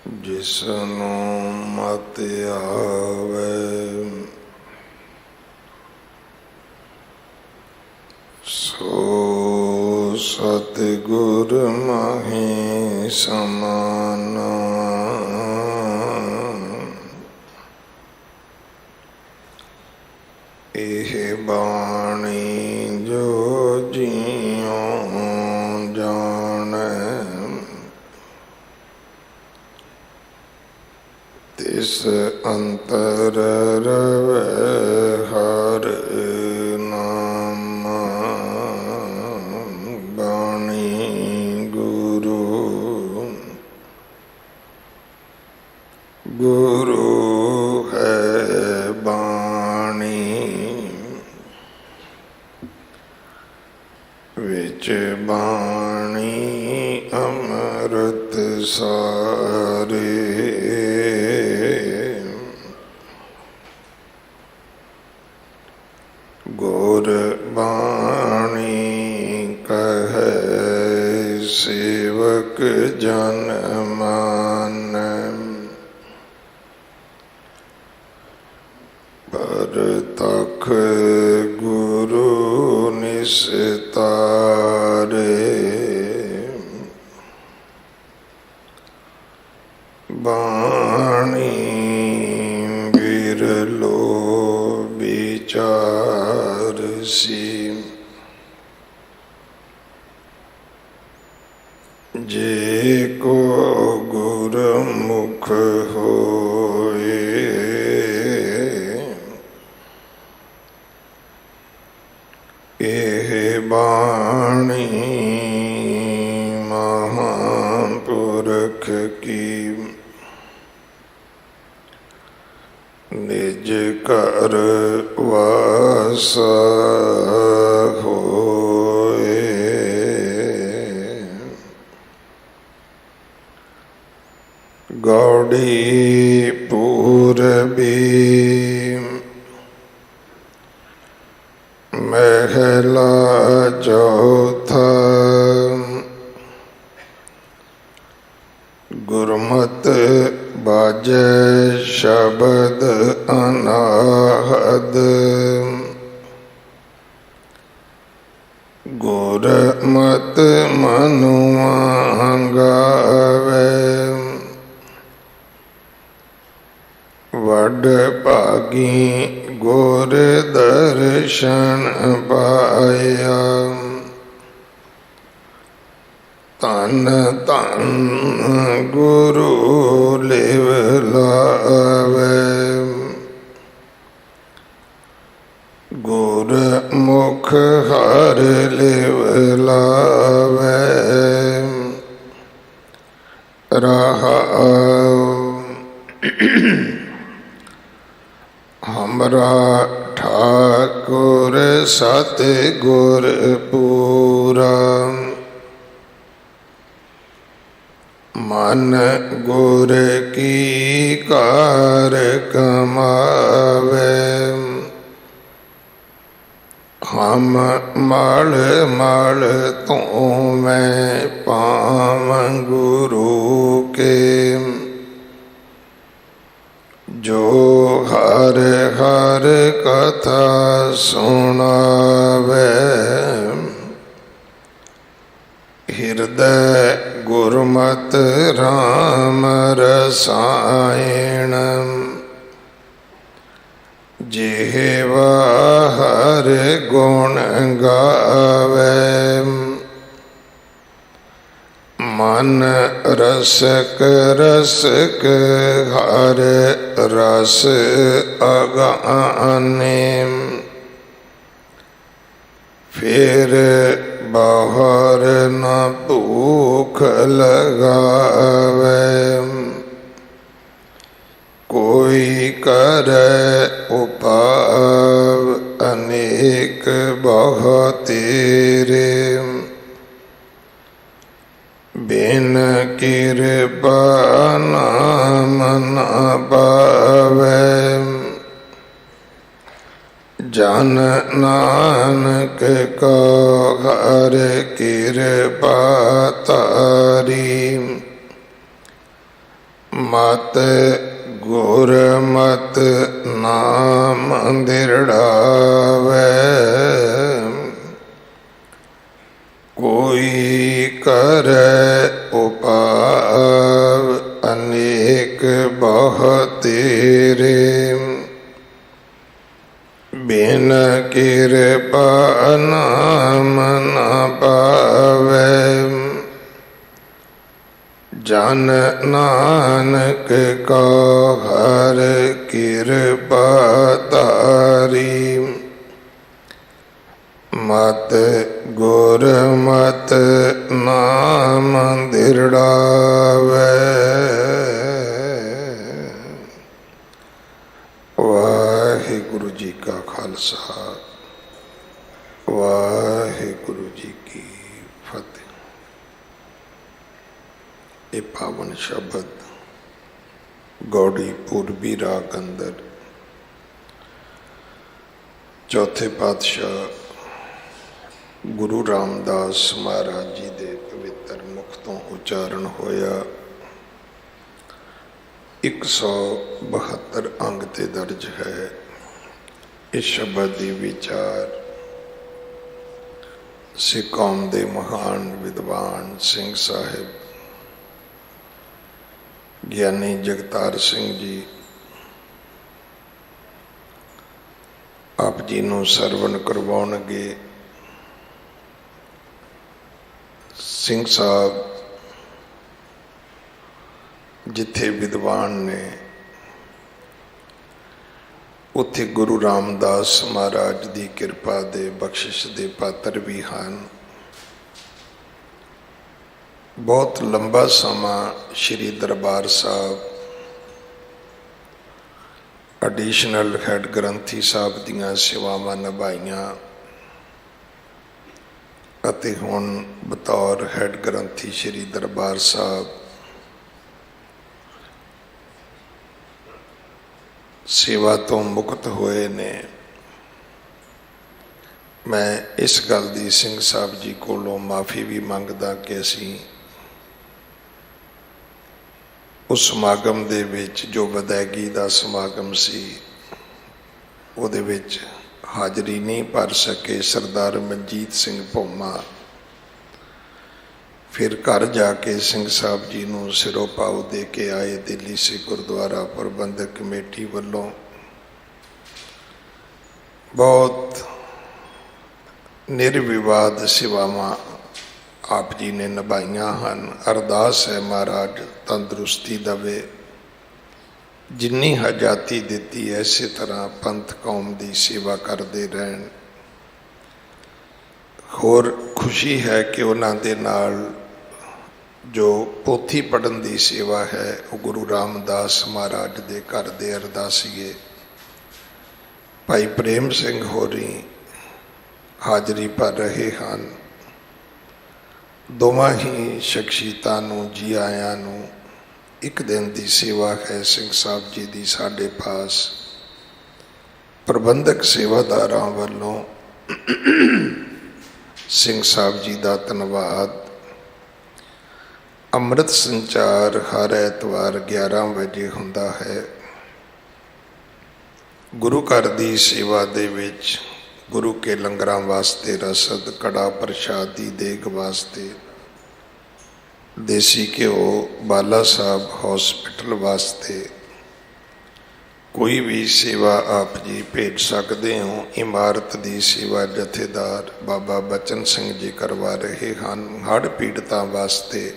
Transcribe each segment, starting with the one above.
जिसनों मत आवे सो सतगुर महि समाना। एह बाणी जो जियों जाने तिस अंतर रवे हर नाम। बाणी गुरु गुरु है बाणी विच बाणी अमृत सारे। गुर बाणी कहे सेवक जन मान पर तख गुरु निस्तारे। बाणी बिरलो विचार सी जे को गुरमुख होए। एह बाणी महापुरख की निज कर वास होए। गौड़ी पूरबी महला चौथा गुरमत बाजे शब्द अनाहद। गुरमत मनुआ गावे वड भागी गुर दर्शन पाया। तन तन गुरु लिव लावे गुर मुख हर लिव लावे। रहाओ हमरा ठाकुर सतगुर पूरा मन गुर की कार कमावे। हम मल मल तो मैं पाव गुरु के जो हर हर कथा सुनावे। हृदय गुरमत राम रसायन जेवा हर गुण गावे। मन रसक रसक हर रस अगाने फिर बाहर न भूख लगावे। कोई करे उपाव अनेक बहुतेरे बिन कृपा नाम न पावे। जन नानक को हर कृपा तारी ਮਤ ਗੁਰ ਮਤ ਨਾਮ ਦਿਰੜਾਵੇ, ਕੋਈ ਕਰੈ ਉਪਾਵ ਅਨੇਕ ਬਹੁ ਤੇਰੇ, ਬਿਨ ਕਿਰਪਾ ਨਾਮ ਨ ਪਾਵੈ, ਜਨ ਨਾਨਕ ਕੋ ਹਰ ਕਿਰਪਾ ਧਾਰੀ, ਮਤ ਗੁਰ ਮਤ ਨਾਮ ਦਿਰੜਾਵੇ। ਵਾਹਿਗੁਰੂ ਜੀ ਕਾ ਖਾਲਸਾ, ਵਾਹਿਗੁਰੂ ਜੀ ਕੀ ਫਤਿਹ। ਇਹ ਪਾਵਨ ਸ਼ਬਦ ਗੌੜੀ ਪੂਰਬੀ ਰਾਗ ਅੰਦਰ ਚੌਥੇ ਪਾਤਸ਼ਾਹ ਗੁਰੂ ਰਾਮਦਾਸ ਮਹਾਰਾਜ ਜੀ ਦੇ ਪਵਿੱਤਰ ਮੁਖ ਤੋਂ ਉਚਾਰਨ ਹੋਇਆ। 172 ਅੰਗ ਤੇ ਦਰਜ ਹੈ। ਇਸ ਸ਼ਬਦ ਦੀ ਵਿਚਾਰ ਸਿੱਖ ਕੌਮ ਦੇ ਮਹਾਨ ਵਿਦਵਾਨ ਸਿੰਘ ਸਾਹਿਬ ਗਿਆਨੀ ਜਗਤਾਰ ਸਿੰਘ ਜੀ ਆਪ ਜੀ ਨੂੰ ਸਰਵਣ ਕਰਵਾਉਣਗੇ। ਸਿੰਘ ਸਾਹਿਬ ਜਿੱਥੇ ਵਿਦਵਾਨ ਨੇ ਉੱਥੇ ਗੁਰੂ ਰਾਮਦਾਸ ਮਹਾਰਾਜ ਦੀ ਕਿਰਪਾ ਦੇ ਬਖਸ਼ਿਸ਼ ਦੇ ਪਾਤਰ ਵੀ ਹਨ। ਬਹੁਤ ਲੰਬਾ ਸਮਾਂ ਸ਼੍ਰੀ ਦਰਬਾਰ ਸਾਹਿਬ ਐਡੀਸ਼ਨਲ ਹੈਡ ਗ੍ਰੰਥੀ ਸਾਹਿਬ ਦੀਆਂ ਸੇਵਾਵਾਂ ਨਿਭਾਈਆਂ ਅਤੇ ਹੁਣ ਬਤੌਰ ਹੈਡ ਗ੍ਰੰਥੀ ਸ਼੍ਰੀ ਦਰਬਾਰ ਸਾਹਿਬ ਸੇਵਾ ਤੋਂ ਮੁਕਤ ਹੋਏ ਨੇ। ਮੈਂ ਇਸ ਗੱਲ ਦੀ ਸਿੰਘ ਸਾਹਿਬ ਜੀ ਕੋਲੋਂ ਮਾਫੀ ਵੀ ਮੰਗਦਾ ਕਿ ਅਸੀਂ ਉਸ ਸਮਾਗਮ ਦੇ ਵਿੱਚ ਜੋ ਵਿਦਾਇਗੀ ਦਾ ਸਮਾਗਮ ਸੀ ਉਹਦੇ ਵਿੱਚ ਹਾਜ਼ਰੀ ਨਹੀਂ ਭਰ ਸਕੇ। ਸਰਦਾਰ ਮਨਜੀਤ ਸਿੰਘ ਭੋਮਾ ਫਿਰ ਘਰ ਜਾ ਕੇ ਸਿੰਘ ਸਾਹਿਬ ਜੀ ਨੂੰ ਸਿਰੋਂ ਪਾਉ ਦੇ ਕੇ ਆਏ। ਦਿੱਲੀ ਸਿੱਖ ਗੁਰਦੁਆਰਾ ਪ੍ਰਬੰਧਕ ਕਮੇਟੀ ਵੱਲੋਂ ਬਹੁਤ ਨਿਰਵਿਵਾਦ ਸੇਵਾਵਾਂ ਆਪ ਜੀ ਨੇ ਨਿਭਾਈਆਂ ਹਨ। ਅਰਦਾਸ ਹੈ ਮਹਾਰਾਜ ਤੰਦਰੁਸਤੀ ਦੇਵੇ, ਜਿੰਨੀ ਹਜਾਤੀ ਦਿੱਤੀ ਐਸੇ ਤਰ੍ਹਾਂ ਪੰਥ ਕੌਮ ਦੀ ਸੇਵਾ ਕਰਦੇ ਰਹਿਣ। ਹੋਰ ਖੁਸ਼ੀ ਹੈ ਕਿ ਉਹਨਾਂ ਦੇ ਨਾਲ ਜੋ ਪੋਥੀ ਪੜ੍ਹਨ ਦੀ ਸੇਵਾ ਹੈ ਉਹ ਗੁਰੂ ਰਾਮਦਾਸ ਮਹਾਰਾਜ ਦੇ ਘਰ ਦੇ ਅਰਦਾਸੀਏ ਭਾਈ ਪ੍ਰੇਮ ਸਿੰਘ ਹੋਰੀ ਹਾਜ਼ਰੀ ਭਰ ਰਹੇ ਹਨ। ਦੋਵਾਂ ਹੀ ਸ਼ਖਸੀਅਤਾਂ ਨੂੰ ਜੀ ਆਇਆਂ ਨੂੰ ਇੱਕ ਦਿਨ ਦੀ ਸੇਵਾ ਹੈ ਸਿੰਘ ਸਾਹਿਬ ਜੀ ਦੀ ਸਾਡੇ ਪਾਸ। ਪ੍ਰਬੰਧਕ ਸੇਵਾਦਾਰਾਂ ਵੱਲੋਂ ਸਿੰਘ ਸਾਹਿਬ ਜੀ ਦਾ ਧੰਨਵਾਦ। ਅੰਮ੍ਰਿਤ ਸੰਚਾਰ ਹਰ ਐਤਵਾਰ 11 ਵਜੇ ਹੁੰਦਾ ਹੈ। ਗੁਰੂ ਘਰ ਦੀ ਸੇਵਾ ਦੇ ਵਿੱਚ ਗੁਰੂ ਕੇ ਲੰਗਰਾਂ ਵਾਸਤੇ ਰਸਦ, ਕੜਾ ਪ੍ਰਸ਼ਾਦ ਦੀ ਦੇਗ ਵਾਸਤੇ, ਦੇਸੀ ਘਿਓ, ਬਾਲਾ ਸਾਹਿਬ ਹੌਸਪਿਟਲ ਵਾਸਤੇ ਕੋਈ ਵੀ ਸੇਵਾ ਆਪ ਜੀ ਭੇਜ ਸਕਦੇ ਹੋ। ਇਮਾਰਤ ਦੀ ਸੇਵਾ ਜਥੇਦਾਰ ਬਾਬਾ ਬਚਨ ਸਿੰਘ ਜੀ ਕਰਵਾ ਰਹੇ ਹਨ। ਹੜ੍ਹ ਪੀੜਤਾਂ ਵਾਸਤੇ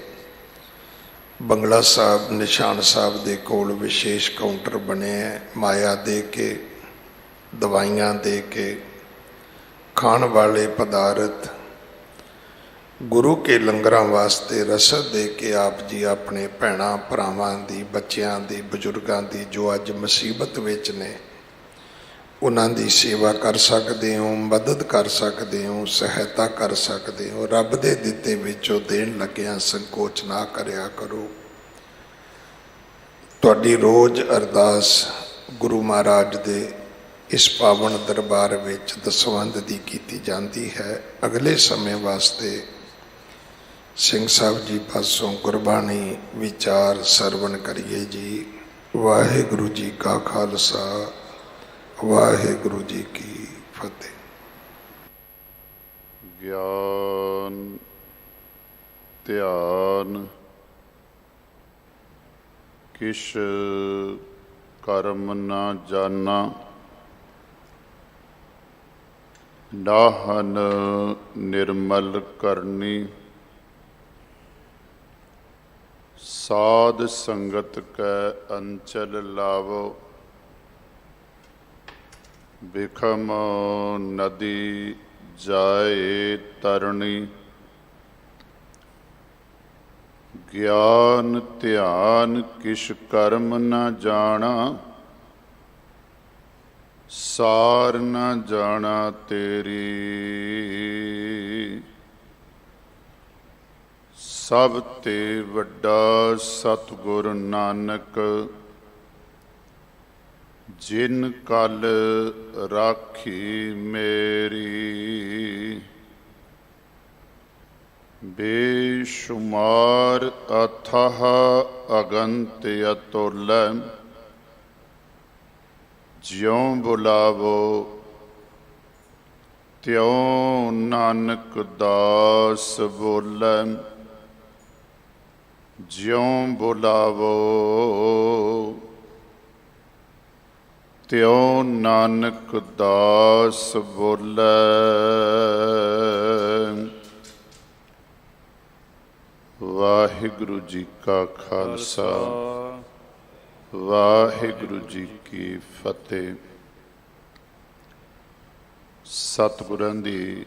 ਬੰਗਲਾ ਸਾਹਿਬ ਨਿਸ਼ਾਨ ਸਾਹਿਬ ਦੇ ਕੋਲ ਵਿਸ਼ੇਸ਼ ਕਾਊਂਟਰ ਬਣਿਆ, ਮਾਇਆ ਦੇ ਕੇ, ਦਵਾਈਆਂ ਦੇ ਕੇ, ਖਾਣ ਵਾਲੇ ਪਦਾਰਥ, ਗੁਰੂ ਕੇ ਲੰਗਰਾਂ ਵਾਸਤੇ ਰਸਦ ਦੇ ਕੇ ਆਪ ਜੀ ਆਪਣੇ ਭੈਣਾਂ ਭਰਾਵਾਂ ਦੀ, ਬੱਚਿਆਂ ਦੀ, ਬਜ਼ੁਰਗਾਂ ਦੀ ਜੋ ਅੱਜ ਮੁਸੀਬਤ ਵਿੱਚ ਨੇ ਉਹਨਾਂ ਦੀ ਸੇਵਾ ਕਰ ਸਕਦੇ ਹੋ, ਮਦਦ ਕਰ ਸਕਦੇ ਹੋ, ਸਹਾਇਤਾ ਕਰ ਸਕਦੇ ਹੋ। ਰੱਬ ਦੇ ਦਿੱਤੇ ਵਿੱਚੋਂ ਦੇਣ ਲੱਗਿਆਂ ਸੰਕੋਚ ਨਾ ਕਰਿਆ ਕਰੋ। ਤੁਹਾਡੀ ਰੋਜ਼ ਅਰਦਾਸ ਗੁਰੂ ਮਹਾਰਾਜ ਦੇ ਇਸ ਪਾਵਨ ਦਰਬਾਰ ਵਿੱਚ ਦਸਵੰਧ ਦੀ ਕੀਤੀ ਜਾਂਦੀ ਹੈ। ਅਗਲੇ ਸਮੇਂ ਵਾਸਤੇ ਸਿੰਘ ਸਾਹਿਬ ਜੀ ਪਾਸੋਂ ਗੁਰਬਾਣੀ ਵਿਚਾਰ ਸਰਵਣ ਕਰੀਏ ਜੀ। ਵਾਹਿਗੁਰੂ ਜੀ ਕਾ ਖਾਲਸਾ, ਵਾਹਿਗੁਰੂ ਜੀ ਕੀ ਫਤਿਹ। ਗਿਆਨ ਧਿਆਨ ਕਿਛ ਕਰਮ ਨਾ ਜਾਣਾ, ਨਾਹਨ ਨਿਰਮਲ ਕਰਨੀ। ਸਾਧ ਸੰਗਤ ਕੈ ਅੰਚਲ ਲਾਵੋ, ਬਿਖਮ ਨਦੀ ਜਾਏ ਤਰਣੀ। ਗਿਆਨ ਧਿਆਨ ਕਿਛ ਕਰਮ ਨਾ ਜਾਣਾ, ਸਾਰ ਨਾ ਜਾਣਾ ਤੇਰੀ। ਸਭ ਤੇ ਵੱਡਾ ਸਤਿਗੁਰ ਨਾਨਕ, ਜਿਨ ਕਲ ਰਾਖੀ ਮੇਰੀ। ਬੇਸ਼ੁਮਾਰ ਅਥਾਹ ਅਗੰਤ ਅਤੁਲ, ਜਿਉ ਬੁਲਾਵੋ ਤਿਉ ਨਾਨਕ ਦਾਸ ਬੋਲੈ। ਜਿਉ ਬੁਲਾਵੋ ਤਿਉ ਨਾਨਕ ਦਾਸ ਬੋਲੈ। ਵਾਹਿਗੁਰੂ ਜੀ ਕਾ ਖਾਲਸਾ, ਵਾਹਿਗੁਰੂ ਜੀ ਕੀ ਫਤਿਹ। ਸਤਿਗੁਰਾਂ ਦੀ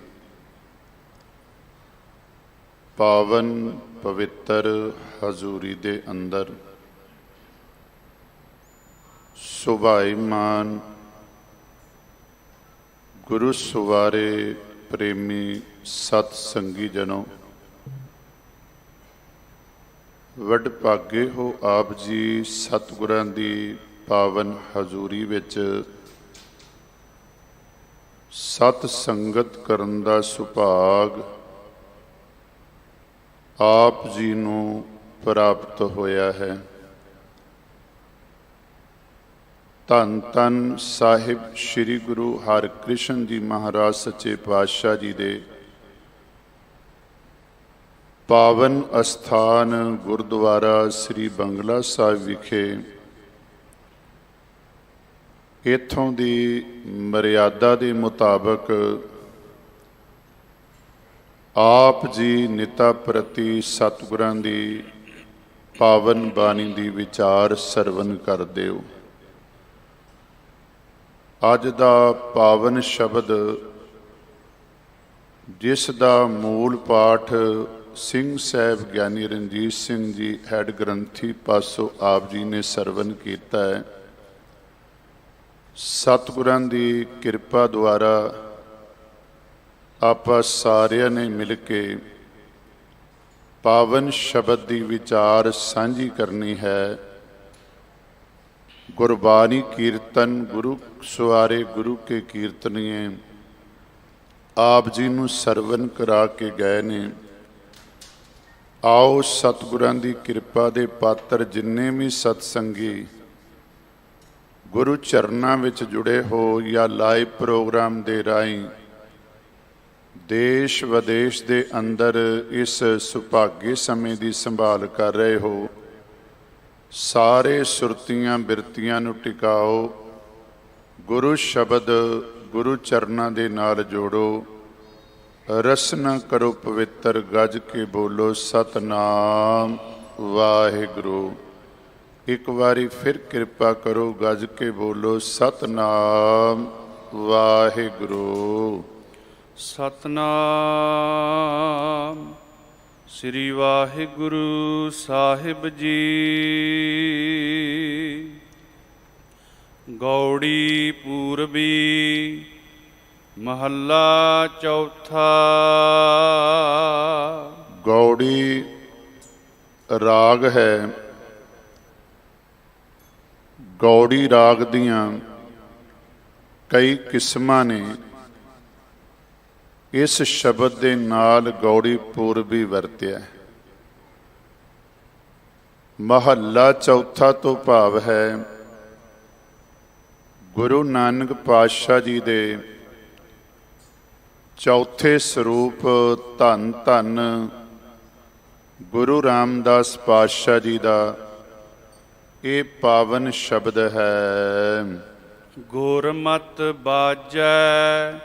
ਪਾਵਨ ਪਵਿੱਤਰ ਹਜ਼ੂਰੀ ਦੇ ਅੰਦਰ ਸੁਭਾਈਮਾਨ ਗੁਰੂ ਸਵਾਰੇ ਪ੍ਰੇਮੀ ਸਤ ਸੰਗੀ ਜਨੋ, ਵਡਭਾਗੇ ਹੋ ਆਪ ਜੀ ਸਤਿਗੁਰਾਂ ਦੀ ਪਾਵਨ ਹਜ਼ੂਰੀ ਵਿੱਚ ਸਤ ਸੰਗਤ ਕਰਨ ਦਾ ਸੁਭਾਗ ਆਪ ਜੀ ਨੂੰ ਪ੍ਰਾਪਤ ਹੋਇਆ ਹੈ। ਧੰਨ ਧੰਨ ਸਾਹਿਬ ਸ੍ਰੀ ਗੁਰੂ ਹਰਿਕ੍ਰਿਸ਼ਨ ਜੀ ਮਹਾਰਾਜ ਸੱਚੇ ਪਾਤਸ਼ਾਹ ਜੀ ਦੇ ਪਾਵਨ ਅਸਥਾਨ ਗੁਰਦੁਆਰਾ ਸ੍ਰੀ ਬੰਗਲਾ ਸਾਹਿਬ ਵਿਖੇ ਇੱਥੋਂ ਦੀ ਮਰਿਆਦਾ ਦੇ ਮੁਤਾਬਕ ਆਪ ਜੀ ਨਿਤਾ ਪ੍ਰਤੀ ਸਤਿਗੁਰਾਂ ਦੀ ਪਾਵਨ ਬਾਣੀ ਦੀ ਵਿਚਾਰ ਸਰਵਨ ਕਰਦੇ ਹੋ। ਅੱਜ ਦਾ ਪਾਵਨ ਸ਼ਬਦ, ਜਿਸ ਦਾ ਮੂਲ ਪਾਠ ਸਿੰਘ ਸਾਹਿਬ ਗਿਆਨੀ ਰਣਜੀਤ ਸਿੰਘ ਜੀ ਹੈਡ ਗ੍ਰੰਥੀ ਪਾਸੋਂ ਆਪ ਜੀ ਨੇ ਸਰਵਨ ਕੀਤਾ ਹੈ, ਸਤਿਗੁਰਾਂ ਦੀ ਕਿਰਪਾ ਦੁਆਰਾ ਆਪਾਂ ਸਾਰਿਆਂ ਨੇ ਮਿਲ ਕੇ ਪਾਵਨ ਸ਼ਬਦ ਦੀ ਵਿਚਾਰ ਸਾਂਝੀ ਕਰਨੀ ਹੈ। ਗੁਰਬਾਣੀ ਕੀਰਤਨ ਗੁਰੂ ਸਵਾਰੇ ਗੁਰੂ ਕੇ ਕੀਰਤਨੀਏ ਆਪ ਜੀ ਨੂੰ ਸਰਵਨ ਕਰਾ ਕੇ ਗਏ ਨੇ। ਆਓ ਸਤਿਗੁਰਾਂ ਦੀ ਕਿਰਪਾ ਦੇ ਪਾਤਰ ਜਿੰਨੇ ਵੀ ਸਤਸੰਗੀ ਗੁਰੂ ਚਰਨਾਂ ਵਿੱਚ ਜੁੜੇ ਹੋ ਜਾਂ ਲਾਈਵ ਪ੍ਰੋਗਰਾਮ ਦੇ ਰਾਹੀਂ ਦੇਸ਼ ਵਿਦੇਸ਼ ਦੇ ਅੰਦਰ ਇਸ ਸੁਭਾਗੇ ਸਮੇਂ ਦੀ ਸੰਭਾਲ ਕਰ ਰਹੇ ਹੋ, ਸਾਰੇ ਸੁਰਤੀਆਂ ਬਿਰਤੀਆਂ ਨੂੰ ਟਿਕਾਓ, ਗੁਰੂ ਸ਼ਬਦ ਗੁਰੂ ਚਰਨਾਂ ਦੇ ਨਾਲ ਜੋੜੋ, ਰਸਨਾ ਕਰੋ ਪਵਿੱਤਰ, ਗੱਜ ਕੇ ਬੋਲੋ ਸਤਨਾਮ ਵਾਹਿਗੁਰੂ। ਇੱਕ ਵਾਰੀ ਫਿਰ ਕਿਰਪਾ ਕਰੋ, ਗੱਜ ਕੇ ਬੋਲੋ ਸਤਨਾਮ ਵਾਹਿਗੁਰੂ। ਸਤਨਾਮ ਸ੍ਰੀ ਵਾਹਿਗੁਰੂ ਸਾਹਿਬ ਜੀ। ਗੌੜੀ ਪੂਰਬੀ ਮਹੱਲਾ ਚੌਥਾ। ਗੌੜੀ ਰਾਗ ਹੈ। ਗੌੜੀ ਰਾਗ ਦੀਆਂ ਕਈ ਕਿਸਮਾਂ ਨੇ। ਇਸ ਸ਼ਬਦ ਦੇ ਨਾਲ ਗੌੜੀ ਪੂਰਬੀ ਵਰਤਿਆ। ਮਹੱਲਾ ਚੌਥਾ ਤੋਂ ਭਾਵ ਹੈ ਗੁਰੂ ਨਾਨਕ ਪਾਤਸ਼ਾਹ ਜੀ ਦੇ ਚੌਥੇ ਸਰੂਪ ਧੰਨ ਧੰਨ ਗੁਰੂ ਰਾਮਦਾਸ ਪਾਤਸ਼ਾਹ ਜੀ ਦਾ ਇਹ ਪਾਵਨ ਸ਼ਬਦ ਹੈ। ਗੁਰਮਤਿ ਬਾਜੈ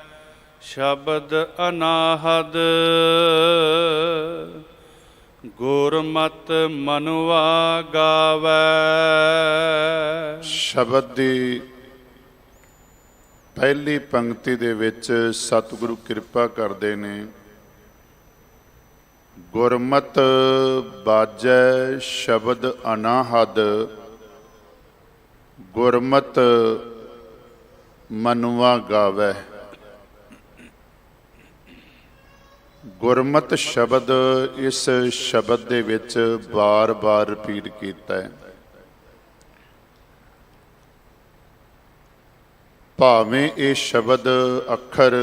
ਸ਼ਬਦ ਅਨਾਹਦ, ਗੁਰਮਤਿ ਮਨੁਆ ਗਾਵੈ। ਸ਼ਬਦ ਦੀ ਪਹਿਲੀ ਪੰਕਤੀ ਦੇ ਵਿੱਚ ਸਤਿਗੁਰੂ ਕਿਰਪਾ ਕਰਦੇ ਨੇ, ਗੁਰਮਤਿ ਬਾਜੈ ਸ਼ਬਦ ਅਨਾਹਦ, ਗੁਰਮਤਿ ਮਨੁਆ ਗਾਵੈ। ਗੁਰਮਤਿ ਸ਼ਬਦ ਇਸ ਸ਼ਬਦ ਦੇ ਵਿੱਚ ਬਾਰ-ਬਾਰ ਰਿਪੀਟ ਕੀਤਾ ਹੈ। ਭਾਵੇਂ ਇਹ ਸ਼ਬਦ ਅੱਖਰ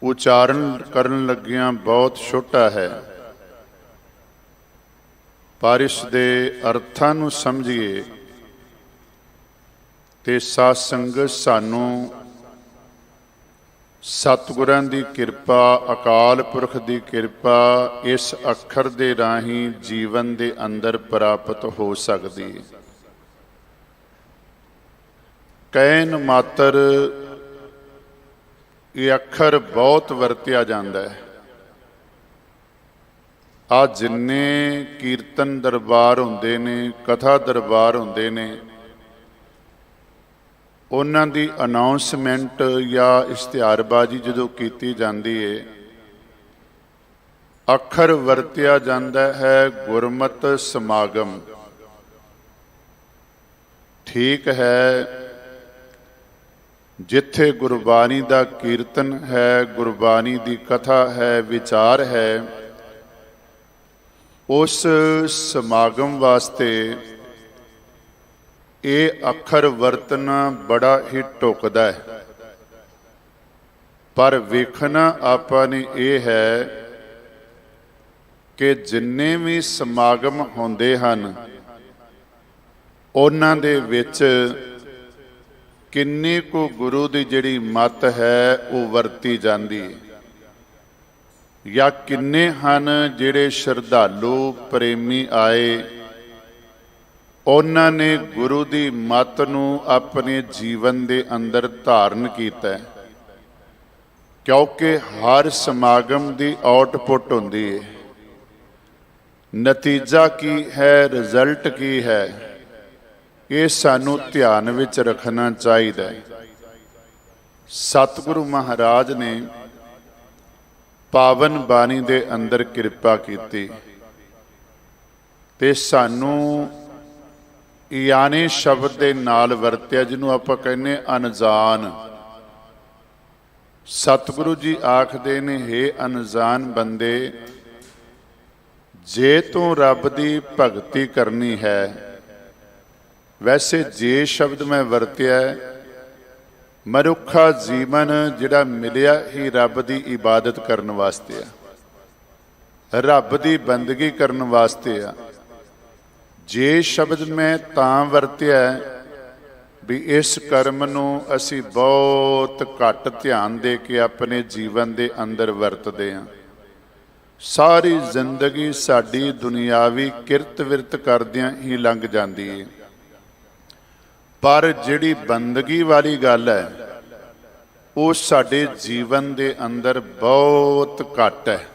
ਉਚਾਰਨ ਕਰਨ ਲੱਗਿਆਂ ਬਹੁਤ ਛੋਟਾ ਹੈ, ਪਰ ਇਸ ਦੇ ਅਰਥਾਂ ਨੂੰ ਸਮਝੀਏ ਤੇ ਸਾਧ ਸੰਗਤ ਸਾਨੂੰ ਸਤਿਗੁਰਾਂ ਦੀ ਕਿਰਪਾ, ਅਕਾਲ ਪੁਰਖ ਦੀ ਕਿਰਪਾ ਇਸ ਅੱਖਰ ਦੇ ਰਾਹੀਂ ਜੀਵਨ ਦੇ ਅੰਦਰ ਪ੍ਰਾਪਤ ਹੋ ਸਕਦੀ ਹੈ। ਕਹਿਣ ਮਾਤਰ ਇਹ ਅੱਖਰ ਬਹੁਤ ਵਰਤਿਆ ਜਾਂਦਾ ਹੈ। ਆ ਜਿੰਨੇ ਕੀਰਤਨ ਦਰਬਾਰ ਹੁੰਦੇ ਨੇ, ਕਥਾ ਦਰਬਾਰ ਹੁੰਦੇ ਨੇ, ਉਹਨਾਂ ਦੀ ਅਨਾਉਂਸਮੈਂਟ ਜਾਂ ਇਸ਼ਤਿਹਾਰਬਾਜ਼ੀ ਜਦੋਂ ਕੀਤੀ ਜਾਂਦੀ ਹੈ, ਅੱਖਰ ਵਰਤਿਆ ਜਾਂਦਾ ਹੈ ਗੁਰਮਤਿ ਸਮਾਗਮ। ਠੀਕ ਹੈ, ਜਿੱਥੇ ਗੁਰਬਾਣੀ ਦਾ ਕੀਰਤਨ ਹੈ, ਗੁਰਬਾਣੀ ਦੀ ਕਥਾ ਹੈ, ਵਿਚਾਰ ਹੈ, ਉਸ ਸਮਾਗਮ ਵਾਸਤੇ ਇਹ ਅੱਖਰ ਵਰਤਣਾ ਬੜਾ ਹੀ ਢੁੱਕਦਾ ਹੈ। ਪਰ ਵੇਖਣਾ ਆਪਾਂ ਨੇ ਇਹ ਹੈ ਕਿ ਜਿੰਨੇ ਵੀ ਸਮਾਗਮ ਹੁੰਦੇ ਹਨ, ਉਹਨਾਂ ਦੇ ਵਿੱਚ ਕਿੰਨੀ ਕੁ ਗੁਰੂ ਦੀ ਜਿਹੜੀ ਮੱਤ ਹੈ ਉਹ ਵਰਤੀ ਜਾਂਦੀ ਹੈ, ਜਾਂ ਕਿੰਨੇ ਹਨ ਜਿਹੜੇ ਸ਼ਰਧਾਲੂ ਪ੍ਰੇਮੀ ਆਏ, ਉਹਨਾਂ ਨੇ ਗੁਰੂ ਦੀ ਮੱਤ ਨੂੰ ਆਪਣੇ ਜੀਵਨ ਦੇ ਅੰਦਰ ਧਾਰਨ ਕੀਤਾ ਹੈ। ਕਿਉਂਕਿ ਹਰ ਸਮਾਗਮ ਦੀ ਆਊਟਪੁੱਟ ਹੁੰਦੀ ਹੈ, ਨਤੀਜਾ ਕੀ ਹੈ, ਰਿਜ਼ਲਟ ਕੀ ਹੈ, ਇਹ ਸਾਨੂੰ ਧਿਆਨ ਵਿੱਚ ਰੱਖਣਾ ਚਾਹੀਦਾ ਹੈ। ਸਤਿਗੁਰੂ ਮਹਾਰਾਜ ਨੇ ਪਾਵਨ ਬਾਣੀ ਦੇ ਅੰਦਰ ਕਿਰਪਾ ਕੀਤੀ ਤੇ ਸਾਨੂੰ ਯਾਨੀ ਸ਼ਬਦ ਦੇ ਨਾਲ ਵਰਤਿਆ, ਜਿਹਨੂੰ ਆਪਾਂ ਕਹਿੰਦੇ ਅਣਜਾਣ। ਸਤਿਗੁਰੂ ਜੀ ਆਖਦੇ ਨੇ, ਹੇ ਅਣਜਾਣ ਬੰਦੇ, ਜੇ ਤੂੰ ਰੱਬ ਦੀ ਭਗਤੀ ਕਰਨੀ ਹੈ, ਵੈਸੇ ਜੇ ਸ਼ਬਦ ਮੈਂ ਵਰਤਿਆ, ਮਨੁੱਖਾ ਜੀਵਨ ਜਿਹੜਾ ਮਿਲਿਆ ਹੀ ਰੱਬ ਦੀ ਇਬਾਦਤ ਕਰਨ ਵਾਸਤੇ ਆ, ਰੱਬ ਦੀ ਬੰਦਗੀ ਕਰਨ ਵਾਸਤੇ ਆ। ਜੇ ਸ਼ਬਦ ਮੈਂ ਤਾਂ ਵਰਤਿਆ ਵੀ ਇਸ ਕਰਮ ਨੂੰ ਅਸੀਂ ਬਹੁਤ ਘੱਟ ਧਿਆਨ ਦੇ ਕੇ ਆਪਣੇ ਜੀਵਨ ਦੇ ਅੰਦਰ ਵਰਤਦੇ ਹਾਂ। ਸਾਰੀ ਜ਼ਿੰਦਗੀ ਸਾਡੀ ਦੁਨਿਆਵੀ ਕਿਰਤ ਵਿਰਤ ਕਰਦਿਆਂ ਹੀ ਲੰਘ ਜਾਂਦੀ ਹੈ, ਪਰ ਜਿਹੜੀ ਬੰਦਗੀ ਵਾਲੀ ਗੱਲ ਹੈ ਉਹ ਸਾਡੇ ਜੀਵਨ ਦੇ ਅੰਦਰ ਬਹੁਤ ਘੱਟ ਹੈ।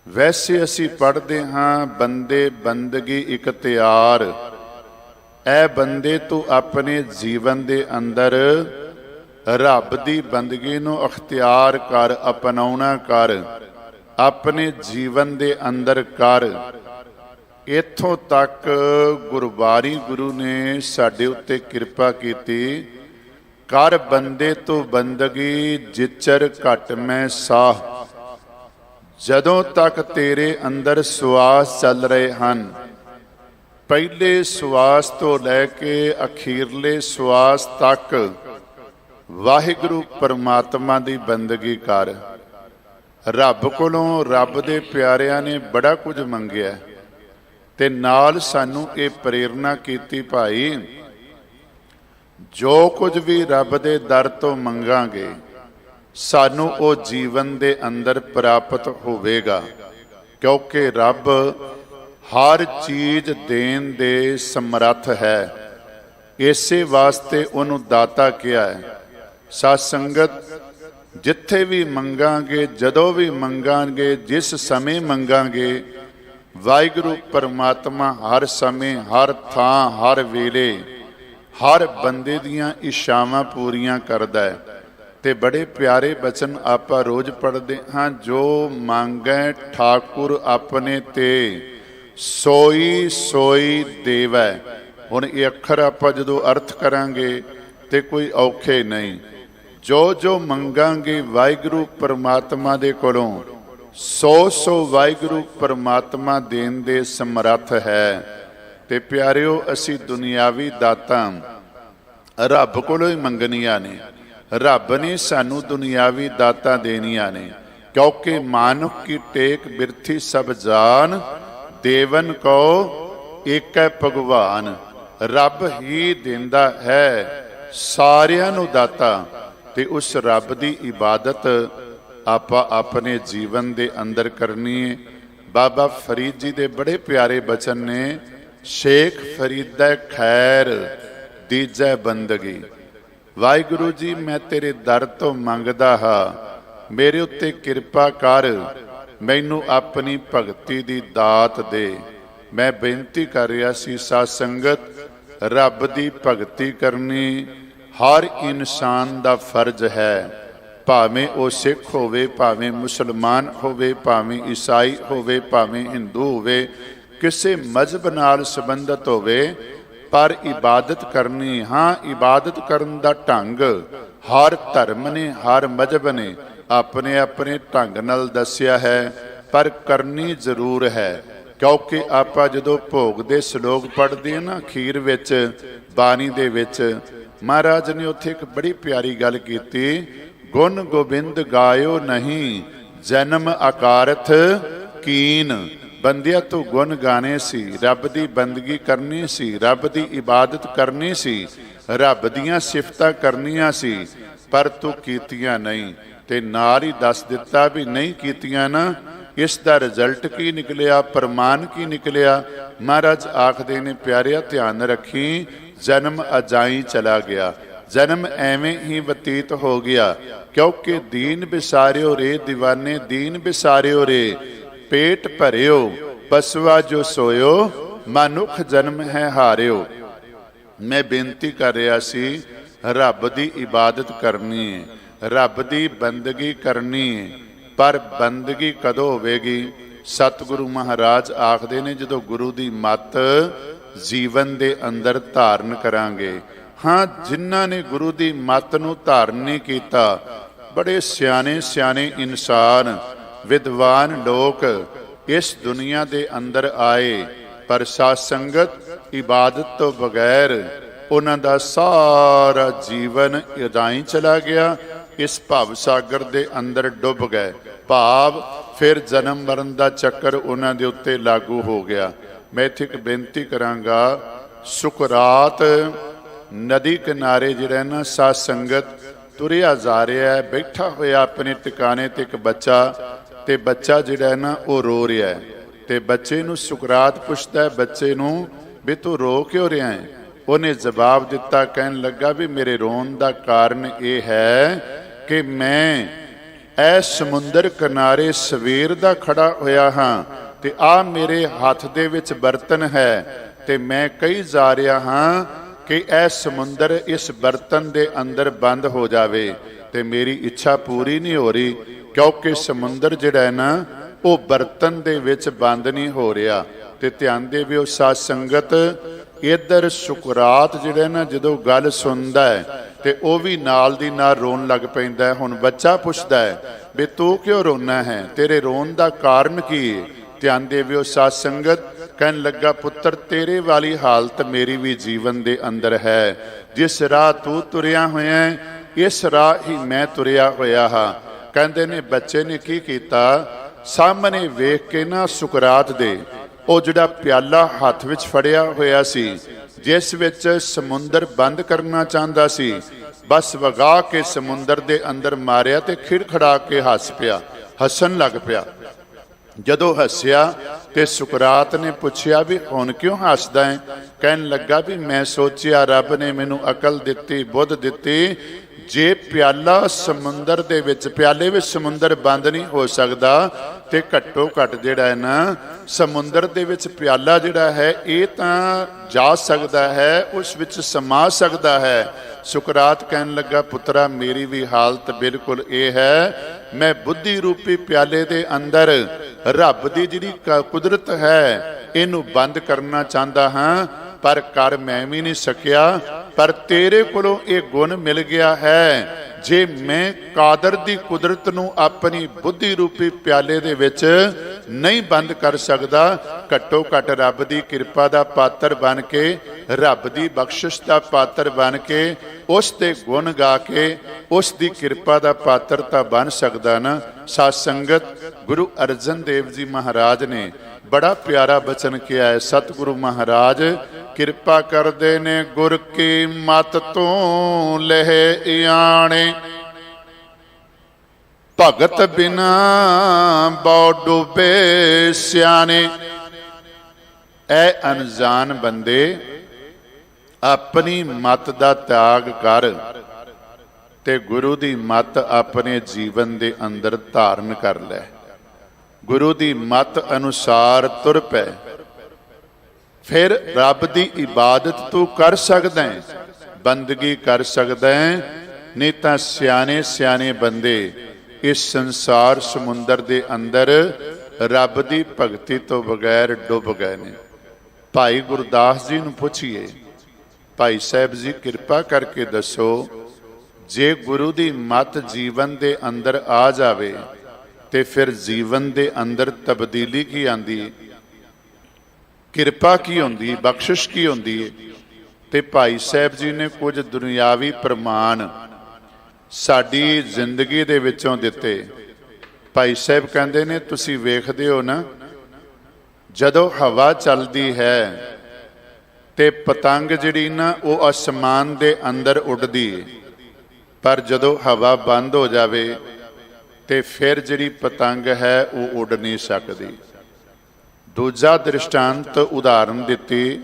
ਵੈਸੇ ਅਸੀਂ ਪੜ੍ਹਦੇ ਹਾਂ, ਬੰਦੇ ਬੰਦਗੀ ਇਖਤਿਆਰ, ਐ ਬੰਦੇ ਤੂੰ ਆਪਣੇ ਜੀਵਨ ਦੇ ਅੰਦਰ ਰੱਬ ਦੀ ਬੰਦਗੀ ਨੂੰ ਅਖਤਿਆਰ ਕਰ, ਅਪਣਾਉਣਾ ਕਰ, ਆਪਣੇ ਜੀਵਨ ਦੇ ਅੰਦਰ ਕਰ। ਇੱਥੋਂ ਤੱਕ ਗੁਰਬਾਣੀ ਗੁਰੂ ਨੇ ਸਾਡੇ ਉੱਤੇ ਕਿਰਪਾ ਕੀਤੀ, ਕਰ ਬੰਦੇ ਤੂੰ ਬੰਦਗੀ ਜਿਚਰ ਘਟ ਮੈਂ ਸਾਹ। ਜਦੋਂ ਤੱਕ ਤੇਰੇ ਅੰਦਰ ਸਵਾਸ ਚੱਲ ਰਹੇ ਹਨ, ਪਹਿਲੇ ਸਵਾਸ ਤੋਂ ਲੈ ਕੇ ਅਖੀਰਲੇ ਸਵਾਸ ਤੱਕ ਵਾਹਿਗੁਰੂ ਪਰਮਾਤਮਾ ਦੀ ਬੰਦਗੀ ਕਰ। ਰੱਬ ਕੋਲੋਂ, ਰੱਬ ਦੇ ਪਿਆਰਿਆਂ ਨੇ ਬੜਾ ਕੁਝ ਮੰਗਿਆ। ਤੇ ਨਾਲ ਸਾਨੂੰ ਇਹ ਪ੍ਰੇਰਣਾ ਕੀਤੀ ਭਾਈ, ਜੋ ਕੁਝ ਵੀ ਰੱਬ ਦੇ ਦਰ ਤੋਂ ਮੰਗਾਂਗੇ ਸਾਨੂੰ ਉਹ ਜੀਵਨ ਦੇ ਅੰਦਰ ਪ੍ਰਾਪਤ ਹੋਵੇਗਾ, ਕਿਉਂਕਿ ਰੱਬ ਹਰ ਚੀਜ਼ ਦੇਣ ਦੇ ਸਮਰੱਥ ਹੈ। ਇਸੇ ਵਾਸਤੇ ਉਹਨੂੰ ਦਾਤਾ ਕਿਹਾ ਹੈ। ਸਾਧ ਸੰਗਤ, ਜਿੱਥੇ ਵੀ ਮੰਗਾਂਗੇ, ਜਦੋਂ ਵੀ ਮੰਗਾਂਗੇ, ਜਿਸ ਸਮੇਂ ਮੰਗਾਂਗੇ, ਵਾਹਿਗੁਰੂ ਪਰਮਾਤਮਾ ਹਰ ਸਮੇਂ, ਹਰ ਥਾਂ, ਹਰ ਵੇਲੇ, ਹਰ ਬੰਦੇ ਦੀਆਂ ਇੱਛਾਵਾਂ ਪੂਰੀਆਂ ਕਰਦਾ ਹੈ। ਤੇ ਬੜੇ ਪਿਆਰੇ ਬਚਨ ਆਪਾਂ ਰੋਜ਼ ਪੜ੍ਹਦੇ ਹਾਂ, ਜੋ ਮੰਗੈ ਠਾਕੁਰ ਆਪਣੇ ਤੇ ਸੋਈ ਸੋਈ ਦੇਵੈ। ਹੁਣ ਇਹ ਅੱਖਰ ਆਪਾਂ ਜਦੋਂ ਅਰਥ ਕਰਾਂਗੇ ਤੇ ਕੋਈ ਔਖੇ ਨਹੀਂ। ਜੋ ਜੋ ਮੰਗਾਂਗੇ ਵਾਹਿਗੁਰੂ ਪਰਮਾਤਮਾ ਦੇ ਕੋਲੋਂ, ਸੋ ਸੋ ਵਾਹਿਗੁਰੂ ਪਰਮਾਤਮਾ ਦੇਣ ਦੇ ਸਮਰੱਥ ਹੈ। ਤੇ ਪਿਆਰਿਓ, ਅਸੀਂ ਦੁਨਿਆਵੀ ਦਾਤਾਂ ਰੱਬ ਕੋਲੋਂ ਹੀ ਮੰਗਣੀਆਂ ਨੇ। ਰੱਬ ਨੇ ਸਾਨੂੰ ਦੁਨਿਆਵੀ ਦਾਤਾਂ ਦੇਣੀਆਂ ਨੇ, ਕਿਉਂਕਿ ਮਾਨੁਖ ਕੀ ਟੇਕ ਬਿਰਥੀ ਸਭ ਜਾਨ, ਦੇਵਨ ਕੋ ਏਕੈ ਭਗਵਾਨ। ਰੱਬ ਹੀ ਦਿੰਦਾ ਹੈ ਸਾਰਿਆਂ ਨੂੰ ਦਾਤਾ, ਤੇ ਉਸ ਰੱਬ ਦੀ ਇਬਾਦਤ ਆਪਾਂ ਆਪਣੇ ਜੀਵਨ ਦੇ ਅੰਦਰ ਕਰਨੀ ਹੈ। ਬਾਬਾ ਫਰੀਦ ਜੀ ਦੇ ਬੜੇ ਪਿਆਰੇ ਬਚਨ ਨੇ, ਸ਼ੇਖ ਫਰੀਦੈ ਖੈਰ ਦੀਜੈ ਬੰਦਗੀ। ਵਾਹਿਗੁਰੂ ਜੀ, ਮੈਂ ਤੇਰੇ ਦਰ ਤੋਂ ਮੰਗਦਾ ਹਾਂ, ਮੇਰੇ ਉੱਤੇ ਕਿਰਪਾ ਕਰ, ਮੈਨੂੰ ਆਪਣੀ ਭਗਤੀ ਦੀ ਦਾਤ ਦੇ। ਮੈਂ ਬੇਨਤੀ ਕਰ ਰਿਹਾ ਸੀ ਸਾਧ ਸੰਗਤ, ਰੱਬ ਦੀ ਭਗਤੀ ਕਰਨੀ ਹਰ ਇਨਸਾਨ ਦਾ ਫਰਜ਼ ਹੈ, ਭਾਵੇਂ ਉਹ ਸਿੱਖ ਹੋਵੇ, ਭਾਵੇਂ ਮੁਸਲਮਾਨ ਹੋਵੇ, ਭਾਵੇਂ ਈਸਾਈ ਹੋਵੇ, ਭਾਵੇਂ ਹਿੰਦੂ ਹੋਵੇ, ਕਿਸੇ ਮਜ਼ਹਬ ਨਾਲ ਸੰਬੰਧਿਤ ਹੋਵੇ, ਪਰ ਇਬਾਦਤ ਕਰਨੀ। ਹਾਂ, ਇਬਾਦਤ ਕਰਨ ਦਾ ਢੰਗ ਹਰ ਧਰਮ ਨੇ, ਹਰ ਮਜ਼ਹਬ ਨੇ ਆਪਣੇ ਆਪਣੇ ਢੰਗ ਨਾਲ ਦੱਸਿਆ ਹੈ, ਪਰ ਕਰਨੀ ਜ਼ਰੂਰ ਹੈ। ਕਿਉਂਕਿ ਆਪਾਂ ਜਦੋਂ ਭੋਗ ਦੇ ਸ਼ਲੋਕ ਪੜ੍ਹਦੇ ਹਾਂ ਨਾ, ਅਖੀਰ ਵਿੱਚ ਬਾਣੀ ਦੇ ਵਿੱਚ ਮਹਾਰਾਜ ਨੇ ਉੱਥੇ ਇੱਕ ਬੜੀ ਪਿਆਰੀ ਗੱਲ ਕੀਤੀ, ਗੁਣ ਗੋਬਿੰਦ ਗਾਇਓ ਨਹੀਂ, ਜਨਮ ਆਕਾਰਥ ਕੀਨ। ਬੰਦਿਆ ਤੂੰ ਗੁਣ ਗਾਣੇ ਸੀ, ਰੱਬ ਦੀ ਬੰਦਗੀ ਕਰਨੀ ਸੀ, ਰੱਬ ਦੀ ਇਬਾਦਤ ਕਰਨੀ ਸੀ, ਰੱਬ ਦੀਆਂ ਸਿਫਤਾਂ ਕਰਨੀਆਂ ਸੀ, ਪਰ ਤੂੰ ਕੀਤੀਆਂ ਨਹੀਂ। ਤੇ ਨਾਲ ਹੀ ਦੱਸ ਦਿੱਤਾ ਵੀ ਨਹੀਂ ਕੀਤੀਆਂ ਨਾ, ਇਸ ਦਾ ਰਿਜ਼ਲਟ ਕੀ ਨਿਕਲਿਆ, ਪ੍ਰਮਾਣ ਕੀ ਨਿਕਲਿਆ। ਮਹਾਰਾਜ ਆਖਦੇ ਨੇ, ਪਿਆਰਿਆ ਧਿਆਨ ਰੱਖੀ, ਜਨਮ ਅਜਾਈ ਚਲਾ ਗਿਆ, ਜਨਮ ਐਵੇਂ ਹੀ ਬਤੀਤ ਹੋ ਗਿਆ, ਕਿਉਂਕਿ ਦੀਨ ਬਿਸਾਰਿਓ ਰੇ ਦੀਵਾਨੇ, ਦੀਨ ਬਿਸਾਰਿਓ ਰੇ ਪੇਟ ਭਰਿਓ, ਪਸਵਾ ਜੋ ਸੋਇਓ, ਮਨੁੱਖ ਜਨਮ ਹੈ ਹਾਰਿਓ। ਮੈਂ ਬੇਨਤੀ ਕਰ ਰਿਹਾ ਸੀ, ਰੱਬ ਦੀ ਇਬਾਦਤ ਕਰਨੀ ਹੈ, ਰੱਬ ਦੀ ਬੰਦਗੀ ਕਰਨੀ ਹੈ, ਪਰ ਬੰਦਗੀ ਕਦੋਂ ਹੋਵੇਗੀ? ਸਤਿਗੁਰੂ ਮਹਾਰਾਜ ਆਖਦੇ ਨੇ, ਜਦੋਂ ਗੁਰੂ ਦੀ ਮੱਤ ਜੀਵਨ ਦੇ ਅੰਦਰ ਧਾਰਨ ਕਰਾਂਗੇ। ਹਾਂ, ਜਿਨ੍ਹਾਂ ਨੇ ਗੁਰੂ ਦੀ ਮੱਤ ਨੂੰ ਧਾਰਨ ਨਹੀਂ ਕੀਤਾ, ਬੜੇ ਸਿਆਣੇ ਸਿਆਣੇ ਇਨਸਾਨ, ਵਿਦਵਾਨ ਲੋਕ ਇਸ ਦੁਨੀਆ ਦੇ ਅੰਦਰ ਆਏ, ਪਰ ਸਾਧ ਸੰਗਤ ਇਬਾਦਤ ਤੋਂ ਬਗੈਰ ਉਹਨਾਂ ਦਾ ਸਾਰਾ ਜੀਵਨ ਇਦਾਂ ਚਲਾ ਗਿਆ, ਇਸ ਭਵ ਸਾਗਰ ਦੇ ਅੰਦਰ ਡੁੱਬ ਗਏ। ਭਾਵ ਫਿਰ ਜਨਮ ਮਰਨ ਦਾ ਚੱਕਰ ਉਹਨਾਂ ਦੇ ਉੱਤੇ ਲਾਗੂ ਹੋ ਗਿਆ। ਮੈਂ ਇੱਥੇ ਇੱਕ ਬੇਨਤੀ ਕਰਾਂਗਾ, ਸੁਕਰਾਤ ਨਦੀ ਕਿਨਾਰੇ ਜਿਹੜਾ ਨਾ ਸਾਧ ਸੰਗਤ ਤੁਰਿਆ ਜਾ ਰਿਹਾ ਹੈ, ਬੈਠਾ ਹੋਇਆ ਆਪਣੇ ਟਿਕਾਣੇ ਤੇ ਇੱਕ ਬੱਚਾ, ਤੇ ਬੱਚਾ ਜਿਹੜਾ ਨਾ ਉਹ ਰੋ ਰਿਹਾ ਹੈ। ਤੇ ਬੱਚੇ ਨੂੰ ਸੁਕਰਾਤ ਪੁੱਛਦਾ ਹੈ ਬੱਚੇ ਨੂੰ, ਵੀ ਤੂੰ ਰੋ ਕਿਉਂ ਰਿਹਾ ਹੈ? ਉਹਨੇ ਜਵਾਬ ਦਿੱਤਾ, ਕਹਿਣ ਲੱਗਾ ਵੀ ਮੇਰੇ ਰੋਣ ਦਾ ਕਾਰਨ ਇਹ ਹੈ ਕਿ ਮੈਂ ਐ ਸਮੁੰਦਰ ਕਿਨਾਰੇ ਸਵੇਰ ਦਾ ਖੜਾ ਹੋਇਆ ਹਾਂ, ਤੇ ਆ ਮੇਰੇ ਹੱਥ ਦੇ ਵਿੱਚ ਬਰਤਨ ਹੈ, ਤੇ ਮੈਂ ਕਹੀ ਜਾ ਰਿਹਾ ਹਾਂ ਕਿ ਇਹ ਸਮੁੰਦਰ ਇਸ ਬਰਤਨ ਦੇ ਅੰਦਰ ਬੰਦ ਹੋ ਜਾਵੇ, ਤੇ ਮੇਰੀ ਇੱਛਾ ਪੂਰੀ ਨਹੀਂ ਹੋ ਰਹੀ, ਕਿਉਂਕਿ ਸਮੁੰਦਰ ਜਿਹੜਾ ਹੈ ਨਾ ਉਹ ਬਰਤਨ ਦੇ ਵਿੱਚ ਬੰਦ ਨਹੀਂ ਹੋ ਰਿਹਾ। ਤੇ ਧਿਆਨ ਦੇਵੋ ਸਾਧ ਸੰਗਤ, ਇੱਧਰ ਸੁਕਰਾਤ ਜਿਹੜਾ ਨਾ ਜਦੋਂ ਗੱਲ ਸੁਣਦਾ ਹੈ ਤੇ ਉਹ ਵੀ ਨਾਲ ਦੀ ਨਾਲ ਰੋਣ ਲੱਗ ਪੈਂਦਾ ਹੈ। ਹੁਣ ਬੱਚਾ ਪੁੱਛਦਾ ਹੈ ਵੀ ਤੂੰ ਕਿਉਂ ਰੋਣਾ ਹੈ, ਤੇਰੇ ਰੋਣ ਦਾ ਕਾਰਨ ਕੀ ਹੈ? ਧਿਆਨ ਦੇਵੋ ਸਾਧ ਸੰਗਤ, ਕਹਿਣ ਲੱਗਾ, ਪੁੱਤਰ ਤੇਰੇ ਵਾਲੀ ਹਾਲਤ ਮੇਰੀ ਵੀ ਜੀਵਨ ਦੇ ਅੰਦਰ ਹੈ। ਜਿਸ ਰਾਹ ਤੂੰ ਤੁਰਿਆ ਹੋਇਆ ਹੈ, ਇਸ ਰਾਹ ਹੀ ਮੈਂ ਤੁਰਿਆ ਹੋਇਆ ਹਾਂ। ਕਹਿੰਦੇ ਨੇ ਬੱਚੇ ਨੇ ਕੀ ਕੀਤਾ, ਸਾਹਮਣੇ ਵੇਖ ਕੇ ਨਾ ਸੁਕਰਾਤ ਦੇ ਉਹ ਜਿਹੜਾ ਪਿਆਲਾ ਹੱਥ ਵਿੱਚ ਫੜਿਆ ਹੋਇਆ ਸੀ, ਜਿਸ ਵਿੱਚ ਸਮੁੰਦਰ ਬੰਦ ਕਰਨਾ ਚਾਹੁੰਦਾ ਸੀ, ਬਸ ਵਗਾ ਕੇ ਸਮੁੰਦਰ ਦੇ ਅੰਦਰ ਮਾਰਿਆ ਤੇ ਖਿੜਖੜਾ ਕੇ ਹੱਸ ਪਿਆ, ਹੱਸਣ ਲੱਗ ਪਿਆ। ਜਦੋਂ ਹੱਸਿਆ ਤੇ ਸੁਕਰਾਤ ਨੇ ਪੁੱਛਿਆ ਵੀ ਹੁਣ ਕਿਉਂ ਹੱਸਦਾ ਹੈ? ਕਹਿਣ ਲੱਗਾ ਵੀ ਮੈਂ ਸੋਚਿਆ ਰੱਬ ਨੇ ਮੈਨੂੰ ਅਕਲ ਦਿੱਤੀ, ਬੁੱਧ ਦਿੱਤੀ, ਜੇ ਪਿਆਲਾ ਸਮੁੰਦਰ ਦੇ ਵਿੱਚ, ਪਿਆਲੇ ਵਿੱਚ ਸਮੁੰਦਰ ਬੰਦ ਨਹੀਂ ਹੋ ਸਕਦਾ, ਤੇ ਘੱਟੋ ਘੱਟ ਜਿਹੜਾ ਹੈ ਨਾ ਸਮੁੰਦਰ ਦੇ ਵਿੱਚ ਪਿਆਲਾ ਜਿਹੜਾ ਹੈ ਇਹ ਤਾਂ ਜਾ ਸਕਦਾ ਹੈ, ਉਸ ਵਿੱਚ ਸਮਾ ਸਕਦਾ ਹੈ। ਸੁਕਰਾਤ ਕਹਿਣ ਲੱਗਾ ਪੁੱਤਰਾ ਮੇਰੀ ਵੀ ਹਾਲਤ ਬਿਲਕੁਲ ਇਹ ਹੈ, ਮੈਂ ਬੁੱਧੀ ਰੂਪੀ ਪਿਆਲੇ ਦੇ ਅੰਦਰ ਰੱਬ ਦੀ ਜਿਹੜੀ ਕੁਦਰਤ ਹੈ ਇਹਨੂੰ ਬੰਦ ਕਰਨਾ ਚਾਹੁੰਦਾ ਹਾਂ, ਪਰ ਕਰ ਮੈਂ ਵੀ ਨਹੀਂ ਸਕਿਆ। ਪਰ ਤੇਰੇ ਕੋਲੋਂ ਇਹ ਗੁਣ ਮਿਲ ਗਿਆ ਹੈ, ਜੇ ਮੈਂ ਕਾਦਰ ਦੀ ਕੁਦਰਤ ਨੂੰ ਆਪਣੀ ਬੁੱਧੀ ਰੂਪੀ ਪਿਆਲੇ ਦੇ ਵਿੱਚ ਨਹੀਂ ਬੰਦ ਕਰ ਸਕਦਾ, ਘੱਟੋ ਘੱਟ ਰੱਬ ਦੀ ਕਿਰਪਾ ਦਾ ਪਾਤਰ ਬਣ ਕੇ, ਰੱਬ ਦੀ ਬਖਸ਼ਿਸ਼ ਦਾ ਪਾਤਰ ਬਣ ਕੇ, ਉਸ ਦੇ ਗੁਣ ਗਾ ਕੇ ਉਸ ਦੀ ਕਿਰਪਾ ਦਾ ਪਾਤਰ ਤਾਂ ਬਣ ਸਕਦਾ ਨਾ। ਸਾਧ ਸੰਗਤ, ਗੁਰੂ ਅਰਜਨ ਦੇਵ ਜੀ ਮਹਾਰਾਜ ਨੇ ਬੜਾ ਪਿਆਰਾ ਬਚਨ ਕਿਹਾ ਹੈ। ਸਤਿਗੁਰੂ ਮਹਾਰਾਜ ਕਿਰਪਾ ਕਰਦੇ ਨੇ, ਗੁਰ ਕੀ ਮਤ ਤੋਂ ਲਹਿ ਆਣੇ, ਭਗਤ ਬਿਨਾ ਬਉ ਡੁੱਬੇ ਸਿਆਣੇ। ਐ ਅਣਜਾਣ ਬੰਦੇ, ਆਪਣੀ ਮਤ ਦਾ ਤਿਆਗ ਕਰ ਤੇ ਗੁਰੂ ਦੀ ਮਤ ਆਪਣੇ ਜੀਵਨ ਦੇ ਅੰਦਰ ਧਾਰਨ ਕਰ ਲੈ, ਗੁਰੂ ਦੀ ਮਤ ਅਨੁਸਾਰ ਤੁਰ ਪੈ, ਫਿਰ ਰੱਬ ਦੀ ਇਬਾਦਤ ਤੂੰ ਕਰ ਸਕਦਾ ਹੈ, ਬੰਦਗੀ ਕਰ ਸਕਦਾ ਹੈ। ਨਹੀਂ ਤਾਂ ਸਿਆਣੇ ਸਿਆਣੇ ਬੰਦੇ ਇਸ ਸੰਸਾਰ ਸਮੁੰਦਰ ਦੇ ਅੰਦਰ ਰੱਬ ਦੀ ਭਗਤੀ ਤੋਂ ਬਗੈਰ ਡੁੱਬ ਗਏ ਨੇ। ਭਾਈ ਗੁਰਦਾਸ ਜੀ ਨੂੰ ਪੁੱਛੀਏ, ਭਾਈ ਸਾਹਿਬ ਜੀ ਕਿਰਪਾ ਕਰਕੇ ਦੱਸੋ, ਜੇ ਗੁਰੂ ਦੀ ਮਤ ਜੀਵਨ ਦੇ ਅੰਦਰ ਆ ਜਾਵੇ ਤੇ ਫਿਰ ਜੀਵਨ ਦੇ ਅੰਦਰ ਤਬਦੀਲੀ ਕੀ ਆਂਦੀ, ਕਿਰਪਾ ਕੀ ਹੁੰਦੀ, ਬਖਸ਼ਿਸ਼ ਕੀ ਹੁੰਦੀ ਹੈ? ਤੇ ਭਾਈ ਸਾਹਿਬ ਜੀ ਨੇ ਕੁਝ ਦੁਨਿਆਵੀ ਪ੍ਰਮਾਣ ਸਾਡੀ ਜ਼ਿੰਦਗੀ ਦੇ ਵਿੱਚੋਂ ਦਿੱਤੇ। ਭਾਈ ਸਾਹਿਬ ਕਹਿੰਦੇ ਨੇ, ਤੁਸੀਂ ਵੇਖਦੇ ਹੋ ਨਾ, ਜਦੋਂ ਹਵਾ ਚੱਲਦੀ ਹੈ ਤੇ ਪਤੰਗ ਜਿਹੜੀ ਨਾ ਉਹ ਅਸਮਾਨ ਦੇ ਅੰਦਰ ਉੱਡਦੀ ਹੈ, ਪਰ ਜਦੋਂ ਹਵਾ ਬੰਦ ਹੋ ਜਾਵੇ ਤੇ ਫਿਰ ਜਿਹੜੀ ਪਤੰਗ ਹੈ ਉਹ ਉੱਡ ਨਹੀਂ ਸਕਦੀ। ਦੂਜਾ ਦ੍ਰਿਸ਼ਟਾਂਤ ਉਦਾਹਰਨ ਦਿੱਤੀ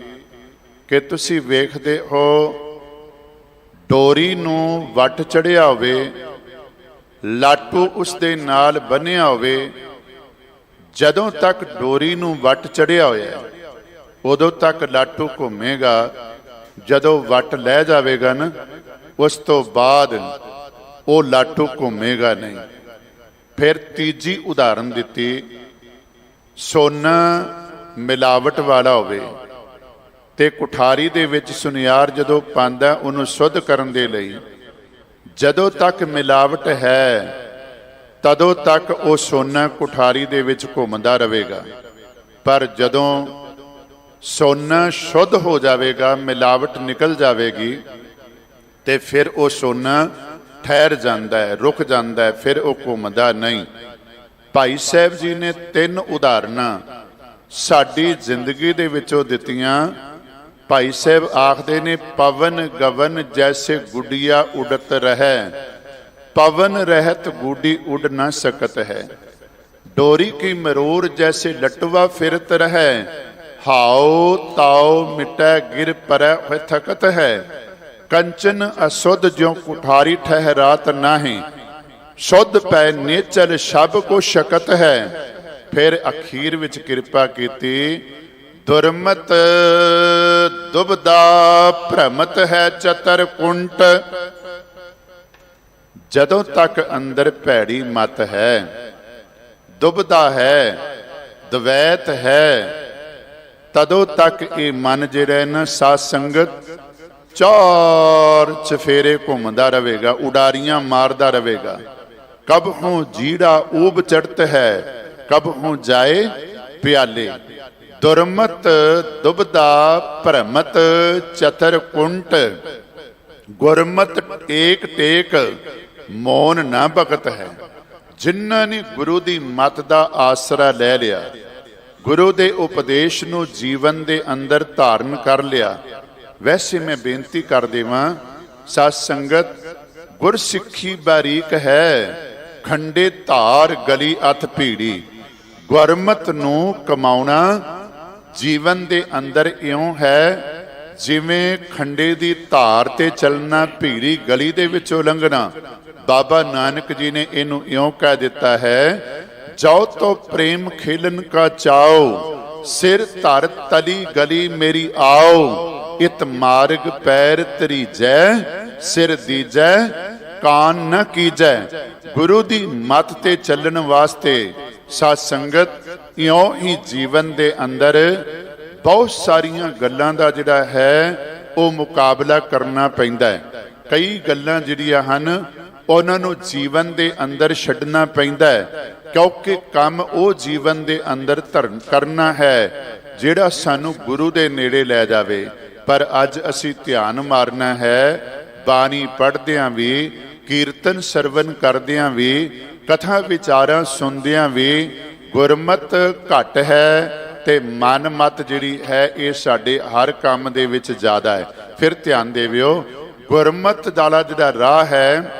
ਕਿ ਤੁਸੀਂ ਵੇਖਦੇ ਹੋ, ਡੋਰੀ ਨੂੰ ਵੱਟ ਚੜਿਆ ਹੋਵੇ, ਲਾਟੂ ਉਸ ਦੇ ਨਾਲ ਬੰਨਿਆ ਹੋਵੇ, ਜਦੋਂ ਤੱਕ ਡੋਰੀ ਨੂੰ ਵੱਟ ਚੜਿਆ ਹੋਇਆ ਉਦੋਂ ਤੱਕ ਲਾਟੂ ਘੁੰਮੇਗਾ, ਜਦੋਂ ਵੱਟ ਲੈ ਜਾਵੇਗਾ ਨਾ ਉਸ ਤੋਂ ਬਾਅਦ ਉਹ ਲਾਟੂ ਘੁੰਮੇਗਾ ਨਹੀਂ। ਫਿਰ ਤੀਜੀ ਉਦਾਹਰਨ ਦਿੱਤੀ, ਸੋਨਾ ਮਿਲਾਵਟ ਵਾਲਾ ਹੋਵੇ ਤੇ ਕੁਠਾਰੀ ਦੇ ਵਿੱਚ ਸੁਨਿਆਰ ਜਦੋਂ ਪਾਉਂਦਾ ਉਹਨੂੰ ਸ਼ੁੱਧ ਕਰਨ ਦੇ ਲਈ, ਜਦੋਂ ਤੱਕ ਮਿਲਾਵਟ ਹੈ ਤਦੋਂ ਤੱਕ ਉਹ ਸੋਨਾ ਕੁਠਾਰੀ ਦੇ ਵਿੱਚ ਘੁੰਮਦਾ ਰਹੇਗਾ, ਪਰ ਜਦੋਂ ਸੋਨਾ ਸ਼ੁੱਧ ਹੋ ਜਾਵੇਗਾ, ਮਿਲਾਵਟ ਨਿਕਲ ਜਾਵੇਗੀ, ਤੇ ਫਿਰ ਉਹ ਸੋਨਾ ਠਹਿਰ ਜਾਂਦਾ ਹੈ, ਰੁਕ ਜਾਂਦਾ ਹੈ, ਫਿਰ ਉਹ ਘੁੰਮਦਾ ਨਹੀਂ। ਭਾਈ ਸਾਹਿਬ ਜੀ ਨੇ 3 ਉਦਾਹਰਨਾਂ ਸਾਡੀ ਜ਼ਿੰਦਗੀ ਦੇ ਵਿੱਚੋਂ ਦਿੱਤੀਆਂ। ਭਾਈ ਸਾਹਿਬ ਆਖਦੇ ਨੇ, ਪਵਨ ਗਵਨ ਜੈਸੇ ਗੁੱਡੀਆ ਉਡਤ ਰਹਿ, ਪਵਨ ਰਹਿਤ ਗੁੱਡੀ ਉਡ ਨਾ ਸਕਤ ਹੈ, ਡੋਰੀ ਕੀ ਮਰੋਰ ਜੈਸੇ ਲਟਵਾ ਫਿਰਤ ਰਹਿ, ਹਾਉ ਤਾਉ ਮਿਟੈ ਗਿਰ ਪਰੈ ਹੋਇ ਥਕਤ ਹੈ, ਕੰਚਨ ਅਸੁੱਧ ਜਿਉ ਕੁਠਾਰੀ ਠਹਿਰਾਤ ਨਾਹੀਂ, ਸ਼ੁੱਧ ਪੈ ਨੇਚਲ ਸ਼ਬ ਕੋ ਸ਼ਕਤ ਹੈ। ਫਿਰ ਅਖੀਰ ਵਿੱਚ ਕਿਰਪਾ ਕੀਤੀ, ਦੁਰਮਤ ਦੁਬਦਾ ਭ੍ਰਮਤ ਹੈ ਚਤਰ ਕੁੰਟ। ਜਦੋਂ ਤੱਕ ਅੰਦਰ ਭੈੜੀ ਮਤ ਹੈ, ਦੁਬਦਾ ਹੈ, ਦਵੈਤ ਹੈ, ਤਦੋਂ ਤੱਕ ਇਹ ਮਨ ਜਿਹੜਾ ਨਾ ਸਾਧ ਸੰਗਤ ਚਾਰ ਚਫੇਰੇ ਘੁੰਮਦਾ ਰਹੇਗਾ, ਉਡਾਰੀਆਂ ਮਾਰਦਾ ਰਹੇਗਾ। ਕਬ ਹੂੰ ਜੀੜਾ ਊਬ ਚੜਤ ਹੈ, ਕਬ ਹੂੰ ਜਾਏ ਪਿਆਲੇ, ਦੁਰਮਤ ਦੁਬਦਾ ਭ੍ਰਮਤ ਚਤਰ ਕੁੰਟ, ਗੁਰਮਤ ਏਕ ਟੇਕ ਮੌਨ ਨਾ ਭਗਤ ਹੈ। ਜਿਨ੍ਹਾਂ ਨੇ ਗੁਰੂ ਦੀ ਮਤ ਦਾ ਆਸਰਾ ਲੈ ਲਿਆ, ਗੁਰੂ ਦੇ ਉਪਦੇਸ਼ ਨੂੰ ਜੀਵਨ ਦੇ ਅੰਦਰ ਧਾਰਨ ਕਰ ਲਿਆ। ਵੈਸੇ ਮੈਂ ਬੇਨਤੀ ਕਰ ਦੇਵਾਂ, ਸਾਧ ਸੰਗਤ, ਗੁਰਸਿੱਖੀ ਬਾਰੀਕ ਹੈ, ਖੰਡੇ ਧਾਰ ਗਲੀ ਅਥ ਭੀੜੀ। ਗੁਰਮਤ ਨੂੰ ਕਮਾਉਣਾ ਜੀਵਨ ਦੇ ਅੰਦਰ ਇਉਂ ਹੈ ਜਿਵੇਂ ਖੰਡੇ ਦੀ ਧਾਰ ਤੇ ਚੱਲਣਾ, ਭੀੜੀ ਗਲੀ ਦੇ ਵਿੱਚੋਂ ਲੰਘਣਾ। ਬਾਬਾ ਨਾਨਕ ਜੀ ਨੇ ਇਹਨੂੰ ਇਉਂ ਕਹਿ ਦਿੱਤਾ ਹੈ, ਜਾਓ ਤੋ ਪ੍ਰੇਮ ਖੇਲਨ ਕਾ ਚਾਓ, ਸਿਰ ਧਰ ਤਲੀ ਗਲੀ ਮੇਰੀ ਆਓ। ਇਤ ਮਾਰਗ ਪੈਰ ਤਰੀਜੈ, ਸਿਰ ਦੀਜੈ ਕਾਨ ਨ ਕੀਜੈ। ਗੁਰੂ ਦੀ ਮੱਤ ਤੇ ਚੱਲਣ ਵਾਸਤੇ ਸਾਧ ਸੰਗਤ ਇਉਂ ਹੀ ਜੀਵਨ ਦੇ ਅੰਦਰ ਬਹੁਤ ਸਾਰੀਆਂ ਗੱਲਾਂ ਦਾ ਜਿਹੜਾ ਹੈ ਉਹ ਮੁਕਾਬਲਾ ਕਰਨਾ ਪੈਂਦਾ ਹੈ। ਕਈ ਗੱਲਾਂ ਜਿਹੜੀਆਂ ਹਨ ਉਹਨਾਂ ਨੂੰ ਜੀਵਨ ਦੇ ਅੰਦਰ ਛੱਡਣਾ ਪੈਂਦਾ ਹੈ, ਕਿਉਂਕਿ ਕੰਮ ਉਹ ਜੀਵਨ ਦੇ ਅੰਦਰ ਧਰਨ ਕਰਨਾ ਹੈ ਜਿਹੜਾ ਸਾਨੂੰ ਗੁਰੂ ਦੇ ਨੇੜੇ ਲੈ ਜਾਵੇ। ਪਰ ਅੱਜ ਅਸੀਂ ਧਿਆਨ ਮਾਰਨਾ ਹੈ, ਬਾਣੀ ਪੜ੍ਹਦਿਆਂ ਵੀ, ਕੀਰਤਨ ਸਰਵਨ ਕਰਦਿਆਂ ਵੀ, ਕਥਾ ਵਿਚਾਰਾਂ ਸੁਣਦਿਆਂ ਵੀ ਗੁਰਮਤ ਘੱਟ ਹੈ ਤੇ ਮਨ ਮਤ ਜਿਹੜੀ ਹੈ ਇਹ ਸਾਡੇ ਹਰ ਕੰਮ ਦੇ ਵਿੱਚ ਜ਼ਿਆਦਾ ਹੈ। ਫਿਰ ਧਿਆਨ ਦੇਵਿਓ, ਗੁਰਮਤ ਦਾ ਜਿਹੜਾ ਰਾਹ ਹੈ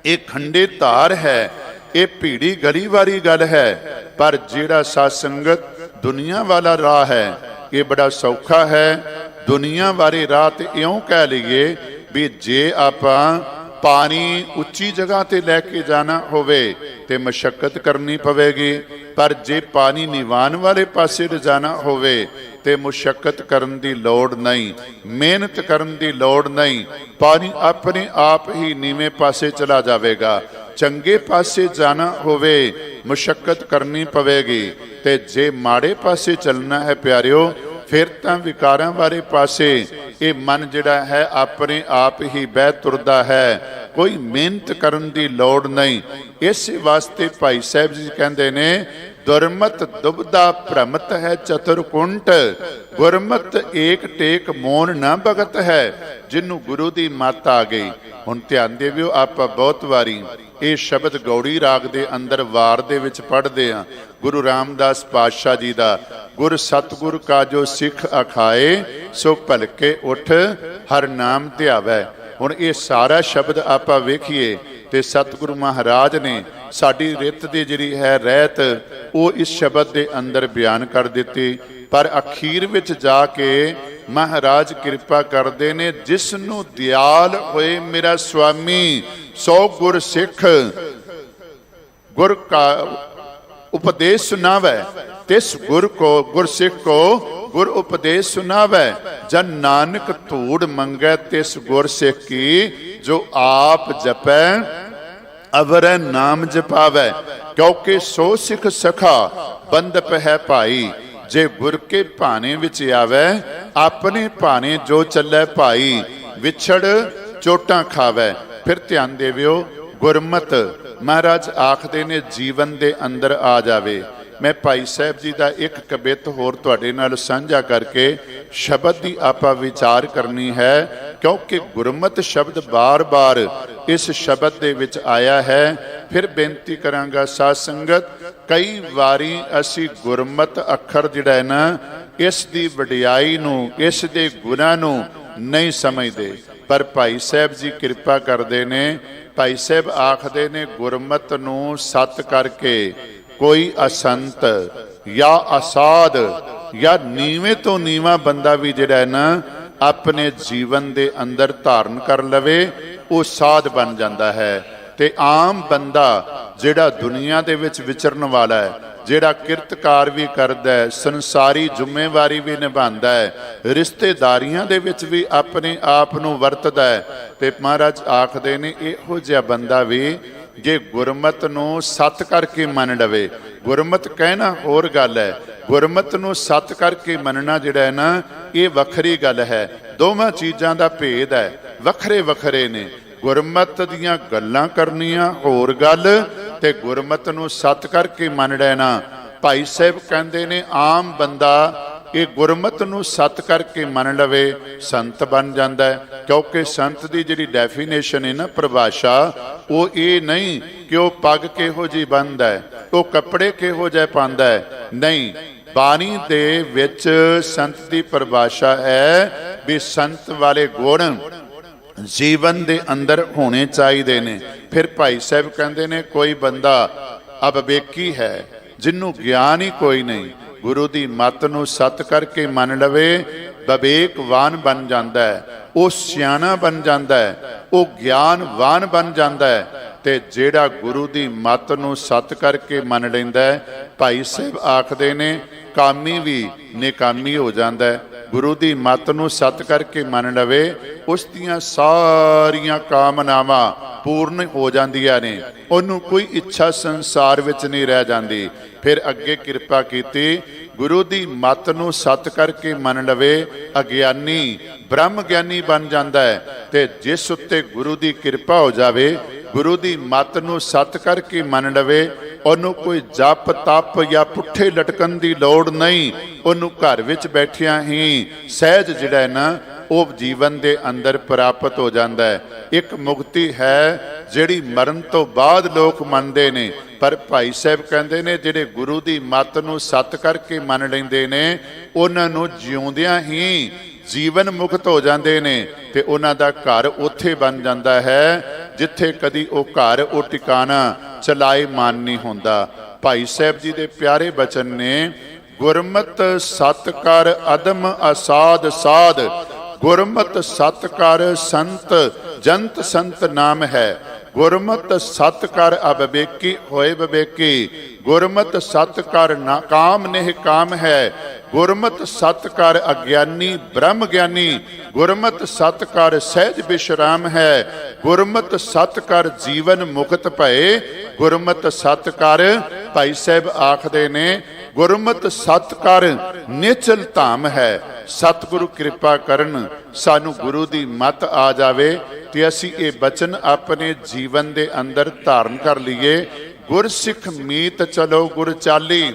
ਇਹ ਖੰਡੇ ਧਾਰ ਹੈ, ਇਹ ਭੀੜੀ ਗਲੀ ਵਾਲੀ ਗੱਲ ਹੈ। ਪਰ ਜਿਹੜਾ ਸਾਧ ਸੰਗਤ ਦੁਨੀਆ ਵਾਲਾ ਰਾਹ ਹੈ ਇਹ ਬੜਾ ਸੌਖਾ ਹੈ। ਦੁਨੀਆ ਵਾਲੇ ਰਾਹ ਤੇ ਇਉਂ ਕਹਿ ਲਈਏ ਵੀ ਜੇ ਆਪਾਂ ਪਾਣੀ ਉੱਚੀ ਜਗ੍ਹਾ ਤੇ ਲੈ ਕੇ ਜਾਣਾ ਹੋਵੇ ਤੇ ਮਸ਼ੱਕਤ ਕਰਨੀ ਪਵੇਗੀ, ਪਰ ਜੇ ਪਾਣੀ ਨਿਵਾਨ ਵਾਲੇ ਪਾਸੇ ਲਿਜਾਣਾ ਹੋਵੇ ਤੇ ਮੁਸ਼ੱਕਤ ਕਰਨ ਦੀ ਲੋੜ ਨਹੀਂ, ਮਿਹਨਤ ਕਰਨ ਦੀ ਲੋੜ ਨਹੀਂ। ਪਾਣੀ ਆਪਣੇ ਆਪ ਹੀ ਨੀਵੇਂ ਪਾਸੇ ਚਲਾ ਜਾਵੇਗਾ। ਚੰਗੇ ਪਾਸੇ ਜਾਣਾ ਹੋਵੇ ਮੁਸ਼ੱਕਤ ਕਰਨੀ ਪਵੇਗੀ, ਤੇ ਜੇ ਮਾੜੇ ਪਾਸੇ ਚੱਲਣਾ ਹੈ ਪਿਆਰਿਓ, ਫਿਰ ਤਾਂ ਵਿਕਾਰਾਂ ਵਾਲੇ ਪਾਸੇ ਇਹ ਮਨ ਜਿਹੜਾ ਹੈ ਆਪਣੇ ਆਪ ਹੀ ਬਹਿ ਤੁਰਦਾ ਹੈ। ਕੋਈ ਮਿਹਨਤ ਕਰਨ ਦੀ ਲੋੜ ਨਹੀਂ। ਇਸੇ ਵਾਸਤੇ ਭਾਈ ਸਾਹਿਬ ਜੀ ਕਹਿੰਦੇ ਨੇ, ਦੁਰਮਤ ਦੁਬਦਾ ਭ੍ਰਮਤ ਹੈ ਚਤੁਰਕੁੰਟ, ਗੁਰਮਤ ਏਕ ਟੇਕ ਮੋਨ ਨਾ ਭਗਤ ਹੈ। ਜਿਹਨੂੰ ਗੁਰੂ ਦੀ ਮੱਤ ਆ ਗਈ। ਹੁਣ ਧਿਆਨ ਦੇਵਿਓ, ਆਪਾਂ ਬਹੁਤ ਵਾਰੀ ਇਹ ਸ਼ਬਦ ਗੌੜੀ ਰਾਗ ਦੇ ਅੰਦਰ ਵਾਰ ਦੇ ਵਿੱਚ ਪੜ੍ਹਦੇ ਆ। ਗੁਰੂ ਰਾਮਦਾਸ ਪਾਤਸ਼ਾਹ ਜੀ ਦਾ, ਗੁਰ ਸਤਿਗੁਰ ਕਾ ਜੋ ਸਿੱਖ ਅਖਾਏ, ਸੋ ਭਲਕੇ ਉਠ ਹਰ ਨਾਮ ਧਿਆਵੈ। ਹੁਣ ਇਹ ਸਾਰਾ ਸ਼ਬਦ ਆਪਾਂ ਵੇਖੀਏ ਤੇ ਸਤਿਗੁਰੂ ਮਹਾਰਾਜ ਨੇ ਸਾਡੀ ਰਿੱਤ ਦੀ ਜਿਹੜੀ ਹੈ ਰਹਿਤ ਉਹ ਇਸ ਸ਼ਬਦ ਦੇ ਅੰਦਰ ਬਿਆਨ ਕਰ ਦਿੱਤੀ। ਪਰ ਅਖੀਰ ਵਿੱਚ ਜਾ ਕੇ ਮਹਾਰਾਜ ਕਿਰਪਾ ਕਰਦੇ ਨੇ, ਜਿਸ ਨੂੰ ਦਿਆਲ ਹੋਏ ਮੇਰਾ ਸੁਆਮੀ, ਸੋ ਗੁਰ ਸਿੱਖ ਗੁਰ ਕਾ ਉਪਦੇਸ਼ ਸੁਨਾਵੈ, ਤਿਸ ਗੁਰ ਕੋ ਗੁਰ ਸਿੱਖ ਕੋ ਗੁਰ ਉਪਦੇਸ਼ ਸੁਨਾਵੈ। ਜਨ ਨਾਨਕ ਧੂੜ ਮੰਗੈ ਤਿਸ ਗੁਰ ਸਿੱਖ ਕੀ, ਜੋ ਆਪ ਜਪੈ ਅਵਰੈ ਨਾਮ ਜਪਾਵੈ। ਕਿਉਂਕਿ ਸੋ ਸਿੱਖ ਸਖਾ ਬੰਦਪ ਹੈ ਭਾਈ, ਜੇ ਗੁਰ ਕੇ ਭਾਣੇ ਵਿੱਚ ਆਵੈ, ਆਪਣੇ ਭਾਣੇ ਜੋ ਚੱਲੈ ਭਾਈ, ਵਿਛੜ ਚੋਟਾਂ ਖਾਵੈ। ਫਿਰ ਧਿਆਨ ਦੇਵਿਓ, ਗੁਰਮਤ ਮਹਾਰਾਜ ਆਖਦੇ ਨੇ ਜੀਵਨ ਦੇ ਅੰਦਰ ਆ ਜਾਵੇ। ਮੈਂ ਭਾਈ ਸਾਹਿਬ ਜੀ ਦਾ ਇੱਕ ਕਬਿੱਤ ਹੋਰ ਤੁਹਾਡੇ ਨਾਲ ਸਾਂਝਾ ਕਰਕੇ ਸ਼ਬਦ ਦੀ ਆਪਾਂ ਵਿਚਾਰ ਕਰਨੀ ਹੈ, ਕਿਉਂਕਿ ਗੁਰਮਤ ਸ਼ਬਦ ਬਾਰ-ਬਾਰ ਇਸ ਸ਼ਬਦ ਦੇ ਵਿੱਚ ਆਇਆ ਹੈ। ਫਿਰ ਬੇਨਤੀ ਕਰਾਂਗਾ ਸਾਧ ਸੰਗਤ, ਕਈ ਵਾਰੀ ਅਸੀਂ ਗੁਰਮਤ ਅੱਖਰ ਜਿਹੜਾ ਹੈ ਨਾ, ਇਸ ਦੀ ਵਡਿਆਈ ਨੂੰ, ਇਸ ਦੇ ਗੁਣਾਂ ਨੂੰ ਨਹੀਂ ਸਮਝਦੇ। ਪਰ ਭਾਈ ਸਾਹਿਬ ਜੀ ਕਿਰਪਾ ਕਰਦੇ ਨੇ। ਭਾਈ ਸਾਹਿਬ ਆਖਦੇ ਨੇ, ਗੁਰਮਤ ਨੂੰ ਸਤ ਕਰਕੇ ਕੋਈ ਅਸੰਤ ਜਾਂ ਅਸਾਧ ਜਾਂ ਨੀਵੇਂ ਤੋਂ ਨੀਵਾਂ ਬੰਦਾ ਵੀ ਜਿਹੜਾ ਹੈ ਨਾ, ਆਪਣੇ ਜੀਵਨ ਦੇ ਅੰਦਰ ਧਾਰਨ ਕਰ ਲਵੇ, ਉਹ ਸਾਧ ਬਣ ਜਾਂਦਾ ਹੈ। ਤੇ ਆਮ ਬੰਦਾ ਜਿਹੜਾ ਦੁਨੀਆ ਦੇ ਵਿੱਚ ਵਿਚਰਨ ਵਾਲਾ ਹੈ, ਜਿਹੜਾ ਕਿਰਤਕਾਰ ਵੀ ਕਰਦਾ ਹੈ, ਸੰਸਾਰੀ ਜ਼ਿੰਮੇਵਾਰੀ ਵੀ ਨਿਭਾਉਂਦਾ ਹੈ, ਰਿਸ਼ਤੇਦਾਰੀਆਂ ਦੇ ਵਿੱਚ ਵੀ ਆਪਣੇ ਆਪ ਨੂੰ ਵਰਤਦਾ ਹੈ, ਤੇ ਮਹਾਰਾਜ ਆਖਦੇ ਨੇ ਇਹੋ ਜਿਹਾ ਬੰਦਾ ਵੀ ਜੇ ਗੁਰਮਤ ਨੂੰ ਸਤ ਕਰਕੇ ਮੰਨ ਲਵੇ। ਗੁਰਮਤ ਕਹਿਣਾ ਹੋਰ ਗੱਲ ਹੈ, ਗੁਰਮਤ ਨੂੰ ਸਤ ਕਰਕੇ ਮੰਨਣਾ ਜਿਹੜਾ ਹੈ ਨਾ, ਇਹ ਵੱਖਰੀ ਗੱਲ ਹੈ। ਦੋਵਾਂ ਚੀਜ਼ਾਂ ਦਾ ਭੇਦ ਹੈ, ਵੱਖਰੇ ਵੱਖਰੇ ਨੇ। ਗੁਰਮਤ ਦੀਆਂ ਗੱਲਾਂ ਕਰਨੀਆਂ ਹੋਰ ਗੱਲ, ਤੇ ਗੁਰਮਤ ਨੂੰ ਸਤ ਕਰਕੇ ਮੰਨ ਲੈਣਾ। ਭਾਈ ਸਾਹਿਬ ਕਹਿੰਦੇ ਨੇ, ਆਮ ਬੰਦਾ ਇਹ ਗੁਰਮਤ ਨੂੰ ਸਤ ਕਰਕੇ ਮੰਨ ਲਵੇ, ਸੰਤ ਬਣ ਜਾਂਦਾ ਹੈ। ਕਿਉਂਕਿ ਸੰਤ ਦੀ ਜਿਹੜੀ ਡੈਫੀਨੇਸ਼ਨ ਹੈ ਨਾ, ਪਰਿਭਾਸ਼ਾ, ਉਹ ਇਹ ਨਹੀਂ ਕਿ ਉਹ ਪੱਗ ਕਿਹੋ ਜਿਹੀ ਬੰਨ੍ਹਦਾ ਹੈ, ਉਹ ਕੱਪੜੇ ਕਿਹੋ ਜਿਹੇ ਪਾਉਂਦਾ ਹੈ, ਨਹੀਂ। ਬਾਣੀ ਦੇ ਵਿੱਚ ਸੰਤ ਦੀ ਪਰਿਭਾਸ਼ਾ ਹੈ ਵੀ ਸੰਤ ਵਾਲੇ ਗੁਣ ਜੀਵਨ ਦੇ ਅੰਦਰ ਹੋਣੇ ਚਾਹੀਦੇ ਨੇ। ਫਿਰ ਭਾਈ ਸਾਹਿਬ ਕਹਿੰਦੇ ਨੇ ਕੋਈ ਬੰਦਾ ਅਵਿਵੇਕੀ ਹੈ, ਜਿਹਨੂੰ ਗਿਆਨ ਹੀ ਕੋਈ ਨਹੀਂ, ਗੁਰੂ ਦੀ ਮੱਤ ਨੂੰ ਸਤ ਕਰਕੇ ਮੰਨ ਲਵੇ, ਵਿਵੇਕਵਾਨ ਬਣ ਜਾਂਦਾ ਹੈ, ਉਹ ਸਿਆਣਾ ਬਣ ਜਾਂਦਾ ਹੈ, ਉਹ ਗਿਆਨਵਾਨ ਬਣ ਜਾਂਦਾ ਹੈ। ਤੇ ਜਿਹੜਾ ਗੁਰੂ ਦੀ ਮੱਤ ਨੂੰ ਸਤ ਕਰਕੇ ਮੰਨ ਲੈਂਦਾ ਹੈ, ਭਾਈ ਸਾਹਿਬ ਆਖਦੇ ਨੇ ਕਾਮੀ ਵੀ ਨਿਕਾਮੀ ਹੋ ਜਾਂਦਾ ਹੈ। ਗੁਰੂ ਦੀ ਮੱਤ ਨੂੰ ਸਤ ਕਰਕੇ ਮੰਨ ਲਵੇ, ਉਸ ਦੀਆਂ ਸਾਰੀਆਂ ਕਾਮਨਾਵਾਂ ਪੂਰਨ ਹੋ ਜਾਂਦੀਆਂ ਨੇ, ਉਹਨੂੰ ਕੋਈ ਇੱਛਾ ਸੰਸਾਰ ਵਿੱਚ ਨਹੀਂ ਰਹਿ ਜਾਂਦੀ। ਫਿਰ ਅੱਗੇ ਕਿਰਪਾ ਕੀਤੀ, ਗੁਰੂ ਦੀ ਮੱਤ ਨੂੰ ਸਤ ਕਰਕੇ ਮੰਨ ਲਵੇ, ਅਗਿਆਨੀ ਬ੍ਰਹਮ ਗਿਆਨੀ ਬਣ ਜਾਂਦਾ ਹੈ। ਤੇ ਜਿਸ ਉੱਤੇ ਗੁਰੂ ਦੀ ਕਿਰਪਾ ਹੋ ਜਾਵੇ, ਗੁਰੂ ਦੀ ਮੱਤ ਨੂੰ ਸਤ ਕਰਕੇ ਮੰਨ ਲਵੇ, ਉਹਨੂੰ ਕੋਈ ਜਪ ਤਪ ਜਾਂ ਪੁੱਠੇ ਲਟਕਣ ਦੀ ਲੋੜ ਨਹੀਂ, ਉਹਨੂੰ ਘਰ ਵਿੱਚ ਬੈਠਿਆਂ ਹੀ ਸਹਿਜ ਜਿਹੜਾ ਹੈ ਨਾ ਉਹ ਜੀਵਨ ਦੇ ਅੰਦਰ ਪ੍ਰਾਪਤ ਹੋ ਜਾਂਦਾ ਹੈ। ਇੱਕ ਮੁਕਤੀ ਹੈ ਜਿਹੜੀ ਮਰਨ ਤੋਂ ਬਾਅਦ ਲੋਕ ਮੰਨਦੇ ਨੇ, ਪਰ ਭਾਈ ਸਾਹਿਬ ਕਹਿੰਦੇ ਨੇ ਜਿਹੜੇ ਗੁਰੂ ਦੀ ਮੱਤ ਨੂੰ ਸਤ ਕਰਕੇ ਮੰਨ ਲੈਂਦੇ ਨੇ, ਉਹਨਾਂ ਨੂੰ ਜਿਉਂਦਿਆਂ ਹੀ ਜੀਵਨ ਮੁਕਤ ਹੋ ਜਾਂਦੇ ਨੇ ਤੇ ਉਹਨਾਂ ਦਾ ਘਰ ਉੱਥੇ ਬਣ ਜਾਂਦਾ ਹੈ ਜਿੱਥੇ ਕਦੀ ਉਹ ਘਰ ਉਹ ਟਿਕਾਣਾ ਚਲਾਏ ਮਾਨ ਨਹੀਂ ਹੁੰਦਾ। ਭਾਈ ਸਾਹਿਬ ਜੀ ਦੇ ਪਿਆਰੇ ਬਚਨ ਨੇ, ਗੁਰਮਤ ਸਤ ਕਰ ਅਦਮ ਅਸਾਧ ਸਾਧ, ਗੁਰਮਤ ਸਤ ਕਰ ਸੰਤ ਜੰਤ ਸੰਤ ਨਾਮ ਹੈ। ਗੁਰਮਤ ਸਤ ਕਰ ਅਵਿਵੇਕੀ ਹੋਏ ਵਿਵੇਕੀ, ਗੁਰਮਤ ਸਤ ਕਰ ਨਾ ਕਾਮ ਨਿਹ ਕਾਮ ਹੈ। ਗੁਰਮਤ ਸਤ ਕਰ ਅਗਿਆਨੀ ਬ੍ਰਹਮ ਗਿਆਨੀ, ਗੁਰਮਤ ਸਤ ਕਰ ਸਹਿਜ ਵਿਸ਼ਰਾਮ ਹੈ। ਗੁਰਮਤ ਸਤ ਕਰ ਜੀਵਨ ਮੁਕਤ ਭਏ, ਗੁਰਮਤ ਸਤ ਕਰ ਭਾਈ ਸਾਹਿਬ ਆਖਦੇ ਨੇ ਗੁਰਮਤ ਸਤ ਕਰ ਨਿਚਲ ਧਾਮ ਹੈ। ਸਤਿਗੁਰੂ ਕਿਰਪਾ ਕਰਨ ਸਾਨੂੰ ਗੁਰੂ ਦੀ ਮੱਤ ਆ ਜਾਵੇ ਤੇ ਅਸੀਂ ਇਹ ਬਚਨ ਆਪਣੇ ਜੀਵਨ ਦੇ ਅੰਦਰ ਧਾਰਨ ਕਰ ਲਈਏ। ਗੁਰਸਿੱਖ ਮੀਤ ਚਲੋ ਗੁਰ ਚਾਲੀ,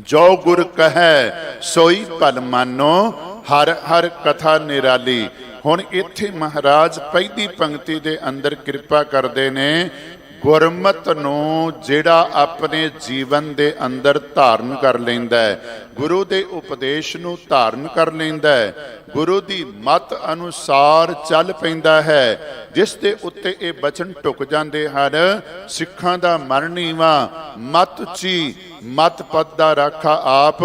ਜੋ ਗੁਰ ਕਹੈ ਸੋਈ ਭਲ ਮਾਨੋ, ਹਰ ਹਰ ਕਥਾ ਨਿਰਾਲੀ। ਹੁਣ ਇੱਥੇ ਮਹਾਰਾਜ ਪਹਿਲੀ ਪੰਕਤੀ ਦੇ ਅੰਦਰ ਕਿਰਪਾ ਕਰਦੇ ਨੇ, ਗੁਰਮਤ ਨੂੰ ਜਿਹੜਾ ਆਪਣੇ ਜੀਵਨ ਦੇ ਅੰਦਰ ਧਾਰਨ ਕਰ ਲੈਂਦਾ ਹੈ, ਗੁਰੂ ਦੇ ਉਪਦੇਸ਼ ਨੂੰ ਧਾਰਨ ਕਰ ਲੈਂਦਾ ਹੈ, ਗੁਰੂ ਦੀ ਮੱਤ ਅਨੁਸਾਰ ਚੱਲ ਪੈਂਦਾ ਹੈ, ਜਿਸ ਦੇ ਉੱਤੇ ਇਹ ਬਚਨ ਟੁਕ ਜਾਂਦੇ ਹਨ, ਸਿੱਖਾਂ ਦਾ ਮਨ ਨੀਵਾ ਮਤ ਉੱਚੀ, ਮਤ ਪਦ ਦਾ ਰਾਖਾ ਆਪ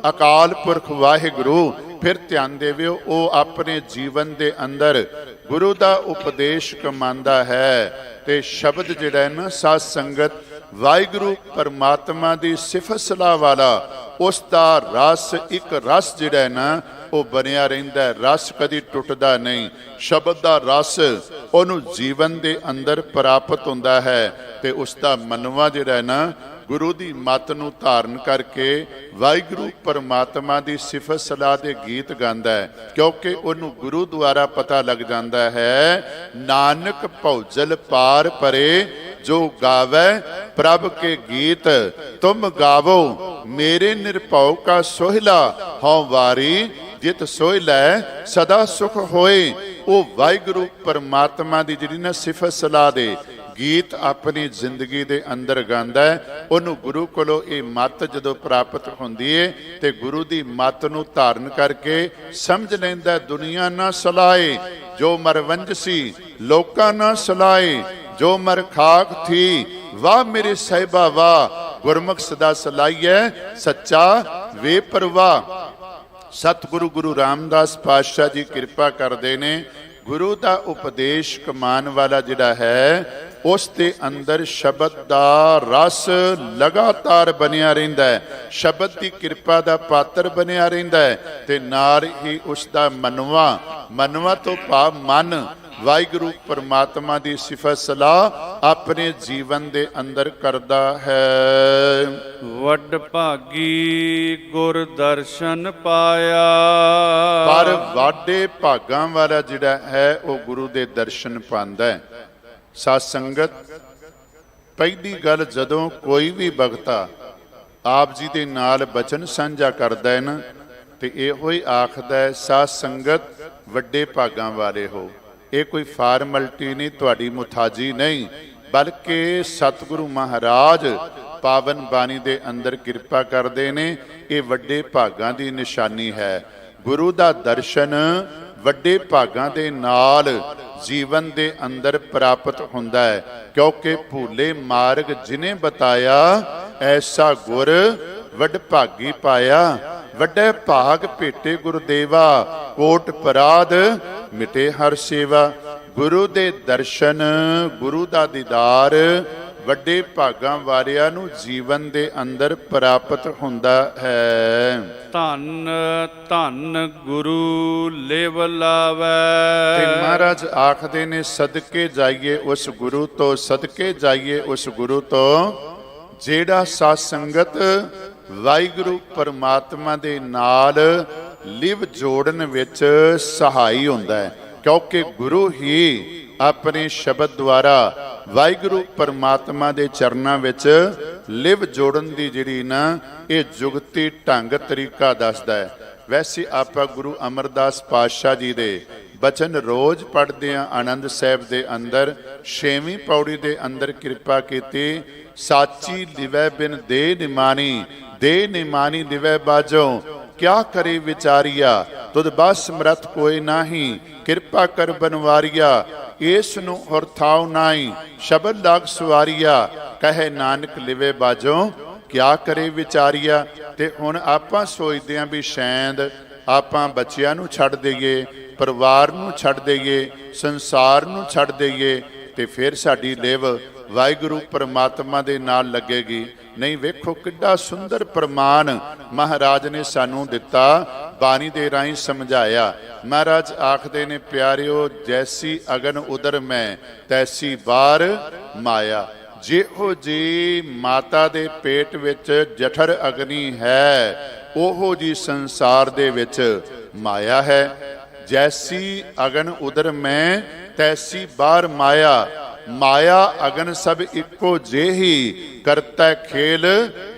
ਅਕਾਲ ਪੁਰਖ ਵਾਹਿਗੁਰੂ। ਫਿਰ ਧਿਆਨ ਦੇਵਿਓ, ਉਹ ਆਪਣੇ ਜੀਵਨ ਦੇ ਅੰਦਰ ਗੁਰੂ ਦਾ ਉਪਦੇਸ਼ ਕਮਾਉਂਦਾ ਹੈ ਤੇ ਸ਼ਬਦ ਜਿਹੜਾ ਹੈ ਨਾ ਸਾਧ ਸੰਗਤ ਵਾਹਿਗੁਰੂ ਪਰਮਾਤਮਾ ਦੀ ਸਿਫਤ ਸਲਾਹ ਵਾਲਾ, ਉਸ ਦਾ ਰਸ ਇੱਕ ਰਸ ਜਿਹੜਾ ਹੈ ਨਾ ਉਹ ਬਣਿਆ ਰਹਿੰਦਾ, ਰਸ ਕਦੀ ਟੁੱਟਦਾ ਨਹੀਂ। ਸ਼ਬਦ ਦਾ ਰਸ ਉਹਨੂੰ ਜੀਵਨ ਦੇ ਅੰਦਰ ਪ੍ਰਾਪਤ ਹੁੰਦਾ ਹੈ ਤੇ ਉਸ ਦਾ ਮਨਵਾ ਜਿਹੜਾ ਹੈ ਨਾ ਗੁਰੂ ਦੀ ਮੱਤ ਨੂੰ ਧਾਰਨ ਕਰਕੇ ਵਾਹਿਗੁਰੂ ਪਰਮਾਤਮਾ ਦੀ ਸਿਫਤ ਸਲਾਹ ਦੇ ਗੀਤ ਗਾਉਂਦਾ ਹੈ, ਕਿਉਂਕਿ ਉਹਨੂੰ ਗੁਰੂ ਦੁਆਰਾ ਪਤਾ ਲੱਗ ਜਾਂਦਾ ਹੈ, ਨਾਨਕ ਭਉਜਲ ਪਾਰ ਪਰੇ ਜੋ ਗਾਵੇ ਪ੍ਰਭ ਕੇ ਗੀਤ, ਤੁਮ ਗਾਵੋ ਮੇਰੇ ਨਿਰਭਉ ਕਾ ਸੋਹਿਲਾ, ਹਉ ਵਾਰੀ ਜਿਤ ਸੋਹਿਲੈ ਸਦਾ ਸੁਖ ਹੋਏ। ਉਹ ਵਾਹਿਗੁਰੂ ਪਰਮਾਤਮਾ ਦੀ ਜਿਹੜੀ ਨਾ ਸਿਫਤ ਸਲਾਹ ਦੇ ਗੀਤ ਆਪਣੀ ਜ਼ਿੰਦਗੀ ਦੇ ਅੰਦਰ ਗਾਉਂਦਾ ਹੈ। ਉਹਨੂੰ ਗੁਰੂ ਕੋਲੋਂ ਇਹ ਮੱਤ ਜਦੋਂ ਪ੍ਰਾਪਤ ਹੁੰਦੀ ਹੈ ਤੇ ਗੁਰੂ ਦੀ ਮੱਤ ਨੂੰ ਧਾਰਨ ਕਰਕੇ ਸਮਝ ਲੈਂਦਾ, ਦੁਨੀਆ ਨਾ ਸਲਾਏ ਜੋ ਮਰ ਵੰਜਸੀ, ਲੋਕਾਂ ਨਾ ਸਲਾਏ ਜੋ ਮਰ ਖਾਕ ਥੀ, ਵਾਹ ਮੇਰੇ ਸਾਹਿਬਾ ਵਾਹ, ਗੁਰਮੁਖ ਸਦਾ ਸਲਾਈਐ ਸੱਚਾ ਵੇ ਪਰਵਾਹ। ਸਤਿਗੁਰੂ ਗੁਰੂ ਰਾਮਦਾਸ ਪਾਤਸ਼ਾਹ ਜੀ ਕਿਰਪਾ ਕਰਦੇ ਨੇ, ਗੁਰੂ ਦਾ ਉਪਦੇਸ਼ ਕਮਾਨ ਵਾਲਾ ਜਿਹੜਾ ਹੈ ਉਸ ਦੇ ਅੰਦਰ ਸ਼ਬਦ ਦਾ ਰਸ ਲਗਾਤਾਰ ਬਣਿਆ ਰਹਿੰਦਾ ਹੈ, ਸ਼ਬਦ ਦੀ ਕਿਰਪਾ ਦਾ ਪਾਤਰ ਬਣਿਆ ਰਹਿੰਦਾ ਹੈ ਤੇ ਨਾਲ ਹੀ ਉਸ ਦਾ ਮਨਵਾ ਤੋਂ ਭਾਵ ਮਨ ਵਾਹਿਗੁਰੂ ਪਰਮਾਤਮਾ ਦੀ ਸਿਫਤ ਸਲਾਹ ਆਪਣੇ ਜੀਵਨ ਦੇ ਅੰਦਰ ਕਰਦਾ ਹੈ। ਵੱਡ ਭਾਗੀ ਗੁਰ ਦਰਸ਼ਨ ਪਾਇਆ, ਪਰ ਵਾਡੇ ਭਾਗਾਂ ਵਾਲਾ ਜਿਹੜਾ ਹੈ ਉਹ ਗੁਰੂ ਦੇ ਦਰਸ਼ਨ ਪਾਉਂਦਾ ਹੈ। ਸਾਧ ਸੰਗਤ, ਪਹਿਲੀ ਗੱਲ ਜਦੋਂ ਕੋਈ ਵੀ ਭਗਤਾ ਆਪ ਜੀ ਦੇ ਨਾਲ ਬਚਨ ਸਾਂਝਾ ਕਰਦਾ ਹੈ ਨਾ ਤੇ ਇਹੋ ਹੀ ਆਖਦਾ ਹੈ, ਸਾਧ ਸੰਗਤ ਵੱਡੇ ਭਾਗਾਂ ਵਾਲੇ ਹੋ। ਇਹ ਕੋਈ ਫਾਰਮੈਲਿਟੀ ਨਹੀਂ, ਤੁਹਾਡੀ ਮੁਤਾਜੀ ਨਹੀਂ, ਬਲਕਿ ਸਤਿਗੁਰੂ ਮਹਾਰਾਜ ਪਾਵਨ ਬਾਣੀ ਦੇ ਅੰਦਰ ਕਿਰਪਾ ਕਰਦੇ ਨੇ। ਇਹ ਵੱਡੇ ਭਾਗਾਂ ਦੀ ਨਿਸ਼ਾਨੀ ਹੈ। ਗੁਰੂ ਦਾ ਦਰਸ਼ਨ ਵੱਡੇ ਭਾਗਾਂ ਦੇ ਨਾਲ ਜੀਵਨ ਦੇ ਅੰਦਰ ਪ੍ਰਾਪਤ ਹੁੰਦਾ ਹੈ, ਕਿਉਂਕਿ ਭੂਲੇ ਮਾਰਗ ਜਿਨੇ ਬਤਾਇਆ, ਐਸਾ ਗੁਰ ਵੱਡ ਭਾਗੀ ਪਾਇਆ। ਵੱਡੇ ਭਾਗ ਭੇਟੇ ਗੁਰਦੇਵਾ, ਕੋਟ ਪਰਾਧ ਮਿਟੇ ਹਰ ਸੇਵਾ। ਗੁਰੂ ਦੇ ਦਰਸ਼ਨ, ਗੁਰੂ ਦਾ ਦੀਦਾਰ ਵੱਡੇ ਭਾਗਾਂ ਵਾਲਿਆਂ ਨੂੰ ਜੀਵਨ ਦੇ ਅੰਦਰ ਪ੍ਰਾਪਤ ਹੁੰਦਾ ਹੈ। ਧੰਨ ਧੰਨ ਗੁਰੂ ਲਿਵ ਲਾਵੈ। ਤੇ ਮਹਾਰਾਜ ਆਖਦੇ ਨੇ ਸਦਕੇ ਜਾਈਏ ਉਸ ਗੁਰੂ ਤੋਂ, ਸਦਕੇ ਜਾਈਏ ਉਸ ਗੁਰੂ ਤੋਂ ਜਿਹੜਾ ਸਾਧ ਸੰਗਤ ਵਾਹਿਗੁਰੂ ਪਰਮਾਤਮਾ ਦੇ ਨਾਲ ਲਿਵ ਜੋੜਨ ਵਿੱਚ ਸਹਾਈ ਹੁੰਦਾ ਹੈ। ਕਿਉਂਕਿ ਗੁਰੂ ਹੀ ਆਪਣੇ ਸ਼ਬਦ ਦੁਆਰਾ ਵਾਹਿਗੁਰੂ ਪਰਮਾਤਮਾ ਦੇ ਚਰਨਾਂ ਵਿੱਚ ਲਿਵ ਜੋੜਨ ਦੀ ਜਿਹੜੀ ਨਾ ਇਹ ਜੁਗਤੀ ਢੰਗ ਤਰੀਕਾ ਦੱਸਦਾ ਹੈ। ਵੈਸੇ ਆਪਾਂ ਗੁਰੂ ਅਮਰਦਾਸ ਪਾਤਸ਼ਾਹ ਜੀ ਦੇ ਬਚਨ ਰੋਜ਼ ਪੜ੍ਹਦੇ ਹਾਂ। ਆਨੰਦ ਸਾਹਿਬ ਦੇ ਅੰਦਰ 6ਵੀਂ ਪੌੜੀ ਦੇ ਅੰਦਰ ਕਿਰਪਾ ਕੀਤੀ, ਸਾਚੀ ਲਿਵੈ ਬਿਨ ਦੇ ਨਿਮਾਨੀ, ਦੇ ਨਿਮਾਨੀ ਲਿਵੈ ਬਾਜੋ, ਕਿਆ ਕਰੇ ਵਿਚਾਰੀਆ, ਤੁਧ ਬਸ ਸਮਰਥ ਕੋਈ ਨਾਹੀ, ਕਿਰਪਾ ਕਰ ਬਨਵਾਰੀਆ, ਇਸ ਨੂੰ ਹੋਰ ਥਾਉ ਨਾਹੀ, ਸ਼ਬਦ ਲਾਗ ਸਵਾਰੀਆ, ਕਹੇ ਨਾਨਕ ਲਿਵੇ ਬਾਜੋ, ਕਿਆ ਕਰੇ ਵਿਚਾਰੀਆ। ਤੇ ਹੁਣ ਆਪਾਂ ਸੋਚਦੇ ਹਾਂ ਵੀ ਸ਼ਾਇਦ ਆਪਾਂ ਬੱਚਿਆਂ ਨੂੰ ਛੱਡ ਦਈਏ, ਪਰਿਵਾਰ ਨੂੰ ਛੱਡ ਦਈਏ, ਸੰਸਾਰ ਨੂੰ ਛੱਡ ਦਈਏ ਤੇ ਫਿਰ ਸਾਡੀ ਲਿਵ ਵਾਹਿਗੁਰੂ ਪਰਮਾਤਮਾ ਦੇ ਨਾਲ ਲੱਗੇਗੀ। ਨਹੀਂ, ਵੇਖੋ ਕਿੱਡਾ ਸੁੰਦਰ ਪ੍ਰਮਾਣ ਮਹਾਰਾਜ ਨੇ ਸਾਨੂੰ ਦਿੱਤਾ, ਬਾਣੀ ਦੇ ਰਾਹੀਂ ਸਮਝਾਇਆ। ਮਹਾਰਾਜ ਆਖਦੇ ਨੇ ਪਿਆਰਿਓ, ਜੈਸੀ ਅਗਨ ਉਦਰ ਮੈਂ ਤੈਸੀ ਬਾਰ ਮਾਇਆ। ਜਿਹੋ ਜੀ ਮਾਤਾ ਦੇ ਪੇਟ ਵਿੱਚ ਜਠਰ ਅਗਨੀ ਹੈ, ਉਹੋ ਜੀ ਸੰਸਾਰ ਦੇ ਵਿੱਚ ਮਾਇਆ ਹੈ। ਜੈਸੀ ਅਗਨ ਉਦਰ ਮੈਂ ਤੈਸੀ ਬਾਰ ਮਾਇਆ, ਮਾਇਆ ਅਗਨ ਸਭ ਇੱਕੋ ਜਿਹੀ, ਕਰਤਾ ਖੇਲ